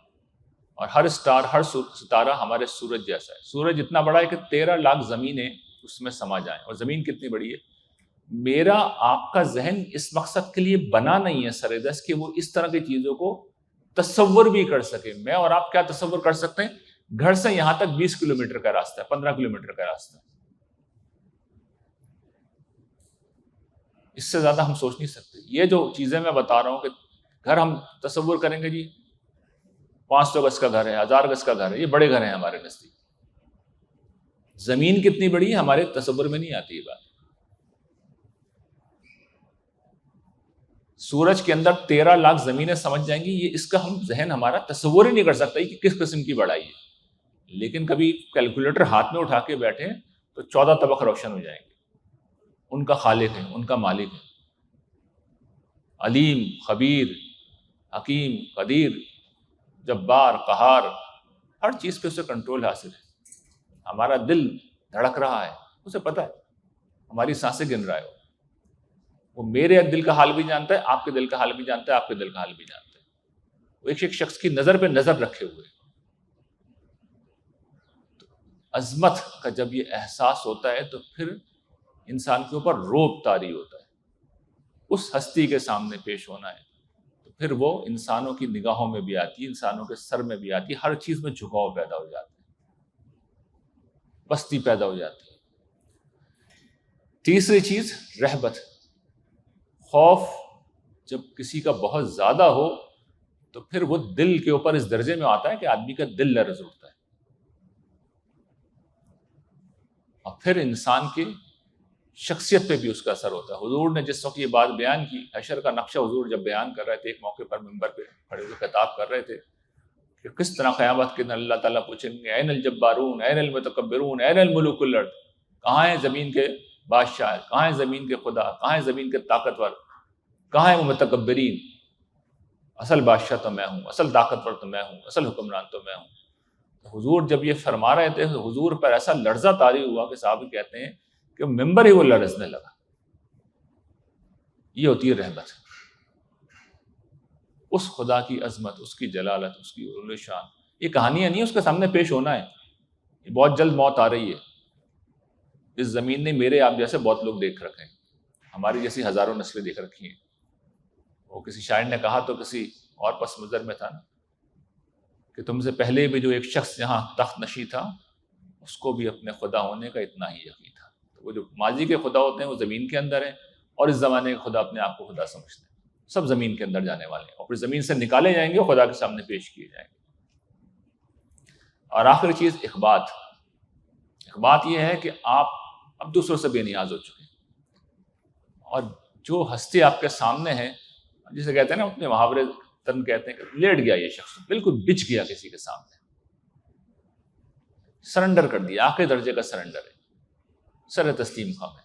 اور ہر اسٹار، ہر ستارہ ہمارے سورج جیسا ہے۔ سورج اتنا بڑا ہے کہ 13 لاکھ زمینیں اس میں سما جائیں، اور زمین کتنی بڑی ہے؟ میرا آپ کا ذہن اس مقصد کے لیے بنا نہیں ہے سردست کہ وہ اس طرح کی چیزوں کو تصور بھی کر سکے۔ میں اور آپ کیا تصور کر سکتے ہیں؟ گھر سے یہاں تک 20 کلومیٹر کا راستہ ہے، 15 کلومیٹر کا راستہ ہے، اس سے زیادہ ہم سوچ نہیں سکتے۔ یہ جو چیزیں میں بتا رہا ہوں کہ گھر ہم تصور کریں گے، جی 500 گز کا گھر ہے، 1000 گز کا گھر ہے، یہ بڑے گھر ہیں ہمارے نزدیک۔ زمین کتنی بڑی ہے ہمارے تصور میں نہیں آتی یہ بات۔ سورج کے اندر 13 لاکھ زمینیں سمجھ جائیں گی، یہ اس کا ہم ذہن ہمارا تصور ہی نہیں کر سکتا کہ کس قسم کی بڑائی ہے۔ لیکن کبھی کیلکولیٹر ہاتھ میں اٹھا کے بیٹھے تو 14 طبق روشن ہو جائیں گے۔ ان کا خالق ہے، ان کا مالک ہے، علیم، خبیر، حکیم، قدیر، جبار، قہار، ہر چیز پہ اسے کنٹرول حاصل ہے۔ ہمارا دل دھڑک رہا ہے، اسے پتہ ہے، ہماری سانسیں گن رہا ہے، وہ میرے دل کا حال بھی جانتا ہے، آپ کے دل کا حال بھی جانتا ہے، آپ کے دل کا حال بھی جانتا ہے۔ وہ ایک شخص کی نظر پہ نظر رکھے ہوئے۔ تو عظمت کا جب یہ احساس ہوتا ہے تو پھر انسان کے اوپر روب طاری ہوتا ہے۔ اس ہستی کے سامنے پیش ہونا ہے تو پھر وہ انسانوں کی نگاہوں میں بھی آتی ہے، انسانوں کے سر میں بھی آتی ہے، ہر چیز میں جھکاؤ پیدا ہو جاتا ہے، پستی پیدا ہو جاتی ہے۔ تیسری چیز رہبت، خوف جب کسی کا بہت زیادہ ہو تو پھر وہ دل کے اوپر اس درجے میں آتا ہے کہ آدمی کا دل لرز اٹھتا ہے، اور پھر انسان کی شخصیت پہ بھی اس کا اثر ہوتا ہے۔ حضور نے جس وقت یہ بات بیان کی، حشر کا نقشہ حضور جب بیان کر رہے تھے، ایک موقع پر منبر پہ کھڑے ہوئے خطاب کر رہے تھے کہ کس طرح قیامت کے دن اللہ تعالیٰ پوچھیں گے این الجبارون این المتکبرون این الملوک الارض، کہاں ہیں زمین کے بادشاہ، کہاں ہیں زمین کے خدا، کہاں ہیں زمین کے طاقتور، کہاں ہیں وہ متکبرین؟ اصل بادشاہ تو میں ہوں، اصل طاقتور تو میں ہوں، اصل حکمران تو میں ہوں۔ حضور جب یہ فرما رہے تھے، حضور پر ایسا لرزہ طاری ہوا کہ صحابہ کہتے ہیں کہ ممبر ہی وہ لرزنے لگا۔ یہ ہوتی ہے رہبت، اس خدا کی عظمت، اس کی جلالت، اس کی علو شان۔ یہ کہانیاں نہیں، اس کے سامنے پیش ہونا ہے۔ یہ بہت جلد موت آ رہی ہے، اس زمین نے میرے آپ جیسے بہت لوگ دیکھ رکھے ہیں، ہماری جیسی ہزاروں نسلیں دیکھ رکھی ہیں۔ وہ کسی شاعر نے کہا تو کسی اور پس منظر میں تھا نا کہ تم سے پہلے بھی جو ایک شخص یہاں تخت نشی تھا، اس کو بھی اپنے خدا ہونے کا اتنا ہی یقین تھا۔ تو وہ جو ماضی کے خدا ہوتے ہیں وہ زمین کے اندر ہیں، اور اس زمانے کے خدا اپنے آپ کو خدا سمجھتے ہیں۔ سب زمین کے اندر جانے والے ہیں، اور پھر زمین سے نکالے جائیں گے، خدا کے سامنے پیش کیے جائیں گے۔ اور آخری چیز اخبات۔ اخبات یہ ہے کہ آپ اب دوسروں سے بے نیاز ہو چکے ہیں، اور جو ہستی آپ کے سامنے ہے، جسے کہتے ہیں نا اپنے محاورے تن کہتے ہیں کہ لیٹ گیا یہ شخص، بالکل بچھ گیا کسی کے سامنے، سرنڈر کر دیا، آخری درجے کا سرنڈر ہے، سر تسلیم خم ہے،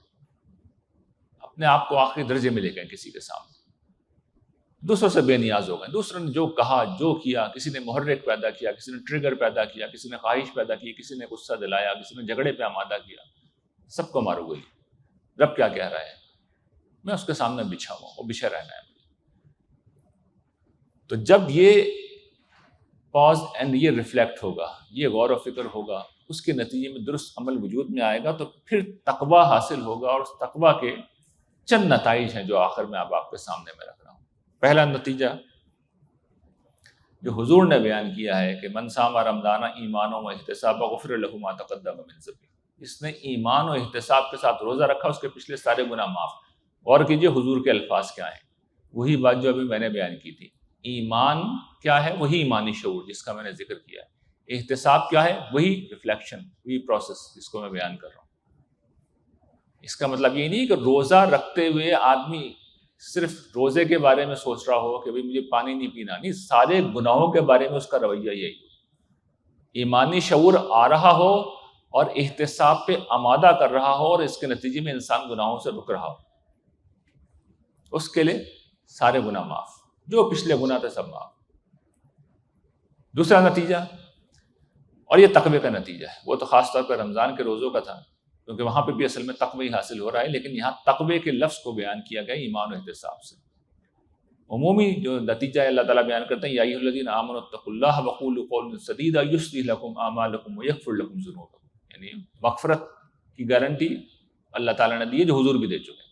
اپنے آپ کو آخری درجے میں لے گئے کسی کے سامنے، دوسروں سے بے نیاز ہو گئے۔ دوسروں نے جو کہا، جو کیا، کسی نے محرک پیدا کیا، کسی نے ٹریگر پیدا کیا، کسی نے خواہش پیدا کی، کسی نے غصہ دلایا، کسی نے جھگڑے پہ آمادہ کیا، سب کو مارو گولی۔ رب کیا کہہ رہا ہے؟ میں اس کے سامنے بچھا ہوا ہوں، وہ بچھے رہنا ہے۔ تو جب یہ پاز اینڈ یہ ریفلیکٹ ہوگا، یہ غور و فکر ہوگا، اس کے نتیجے میں درست عمل وجود میں آئے گا، تو پھر تقویٰ حاصل ہوگا، اور اس تقویٰ کے چند نتائج ہیں جو آخر میں اب آپ کے سامنے میں رکھ رہا ہوں۔ پہلا نتیجہ جو حضور نے بیان کیا ہے کہ من صام رمضان ایمان و احتساب غفر له ما تقدم من ذنبه، اس نے ایمان و احتساب کے ساتھ روزہ رکھا، اس کے پچھلے سارے گناہ معاف۔ غور کیجئے حضور کے الفاظ کیا ہیں، وہی بات جو ابھی میں نے بیان کی تھی۔ ایمان کیا ہے؟ وہی ایمانی شعور جس کا میں نے ذکر کیا ہے۔ احتساب کیا ہے؟ وہی ریفلیکشن، وہی پروسیس جس کو میں بیان کر رہا ہوں۔ اس کا مطلب یہ نہیں کہ روزہ رکھتے ہوئے آدمی صرف روزے کے بارے میں سوچ رہا ہو کہ بھئی مجھے پانی نہیں پینا، نہیں، سارے گناہوں کے بارے میں اس کا رویہ یہی ہو، ایمانی شعور آ رہا ہو اور احتساب پہ آمادہ کر رہا ہو، اور اس کے نتیجے میں انسان گناہوں سے رک رہا ہو، اس کے لیے سارے گناہ معاف، جو پچھلے گناہ تھے سب معاف۔ دوسرا نتیجہ، اور یہ تقوی کا نتیجہ ہے، وہ تو خاص طور پر رمضان کے روزوں کا تھا، کیونکہ وہاں پہ بھی اصل میں تقوی حاصل ہو رہا ہے، لیکن یہاں تقوی کے لفظ کو بیان کیا گیا ایمان و احتساب سے۔ عمومی جو نتیجہ ہے اللہ تعالیٰ بیان کرتے ہیں، یا ایھا الذین آمنوا اتقوا اللہ وقولوا قولا سدیدا یصلح لکم اعمالکم ویغفر لکم ذنوبکم، یعنی مغفرت کی گارنٹی اللہ تعالیٰ نے دی ہے، جو حضور بھی دے چکے ہیں۔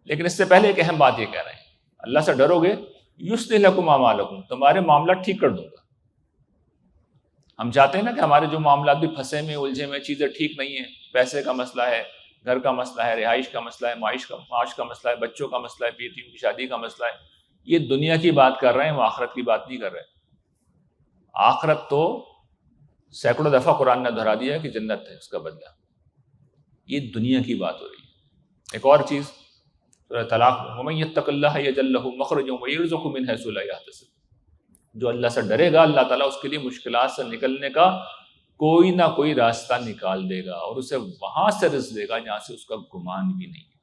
لیکن اس سے پہلے ایک اہم بات یہ کہہ رہے ہیں، اللہ سے ڈرو گے یصلح لکم اعمالکم، تمہارے معاملات ٹھیک کر دوں گا۔ ہم چاہتے ہیں نا کہ ہمارے جو معاملات بھی پھنسے میں الجھے میں، چیزیں ٹھیک نہیں ہیں، پیسے کا مسئلہ ہے، گھر کا مسئلہ ہے، رہائش کا مسئلہ ہے، معاش کا مسئلہ ہے، بچوں کا مسئلہ ہے، بیٹیوں کی شادی کا مسئلہ ہے، یہ دنیا کی بات کر رہے ہیں، وہ آخرت کی بات نہیں کر رہے۔ آخرت تو سینکڑوں دفعہ قرآن نے دہرا دیا ہے کہ جنت ہے اس کا بدلہ، یہ دنیا کی بات ہو رہی ہے۔ ایک اور چیز سورہ طلاق، وَمَن يَتَّقِ اللَّهَ يَجْعَل لَّهُ مَخْرَجًا وَيَرْزُقْهُ مِنْ حَيْثُ لَا يَحْتَسِبُ، جو اللہ سے ڈرے گا اللہ تعالیٰ اس کے لیے مشکلات سے نکلنے کا کوئی نہ کوئی راستہ نکال دے گا، اور اسے وہاں سے رزق دے گا جہاں سے اس کا گمان بھی نہیں ہے۔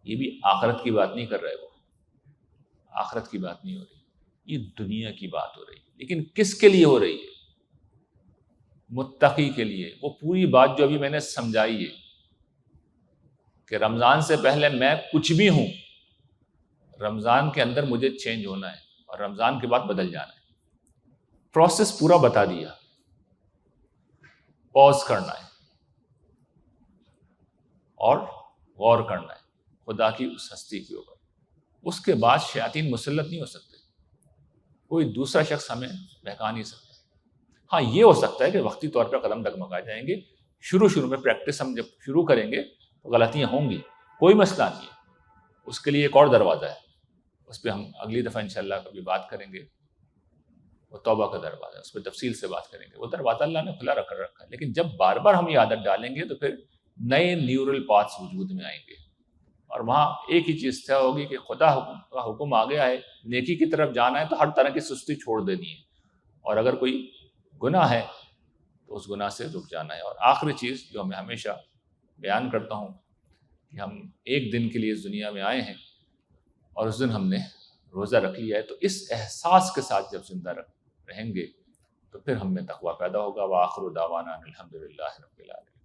یہ بھی آخرت کی بات نہیں کر رہے، وہ آخرت کی بات نہیں ہو رہی، یہ دنیا کی بات ہو رہی ہے۔ لیکن کس کے لیے ہو رہی ہے؟ متقی کے لیے۔ وہ پوری بات جو ابھی میں نے سمجھائی ہے کہ رمضان سے پہلے میں کچھ بھی ہوں، رمضان کے اندر مجھے چینج ہونا ہے، اور رمضان کے بعد بدل جانا ہے۔ پروسیس پورا بتا دیا، پوز کرنا ہے اور غور کرنا ہے خدا کی اس ہستی کے اوپر۔ اس کے بعد شیاطین مسلط نہیں ہو سکتے، کوئی دوسرا شخص ہمیں بہکا نہیں سکتا۔ ہاں یہ ہو سکتا ہے کہ وقتی طور پہ قدم ڈگمگا جائیں گے، شروع میں پریکٹس ہم جب شروع کریں گے تو غلطیاں ہوں گی، کوئی مسئلہ نہیں ہے، اس کے لیے ایک اور دروازہ ہے، اس پہ ہم اگلی دفعہ انشاءاللہ کبھی بات کریں گے۔ وہ توبہ کا دروازہ ہے، اس پہ تفصیل سے بات کریں گے۔ وہ دروازہ اللہ نے کھلا رکھا ہے، لیکن جب بار بار ہم یہ عادت ڈالیں گے تو پھر نئے نیورل پاتھس وجود میں آئیں گے، اور وہاں ایک ہی چیز طے ہوگی کہ خدا کا حکم آ گیا ہے، نیکی کی طرف جانا ہے تو ہر طرح کی سستی چھوڑ دینی ہے، اور اگر کوئی گناہ ہے تو اس گناہ سے رک جانا ہے۔ اور آخری چیز جو میں ہمیشہ بیان کرتا ہوں کہ ہم ایک دن کے لیے اس دنیا میں آئے ہیں، اور اس دن ہم نے روزہ رکھ لیا ہے، تو اس احساس کے ساتھ جب زندہ رہیں گے تو پھر ہم میں تقویٰ پیدا ہوگا۔ وآخر دعوانا الحمدللہ رب العالمین۔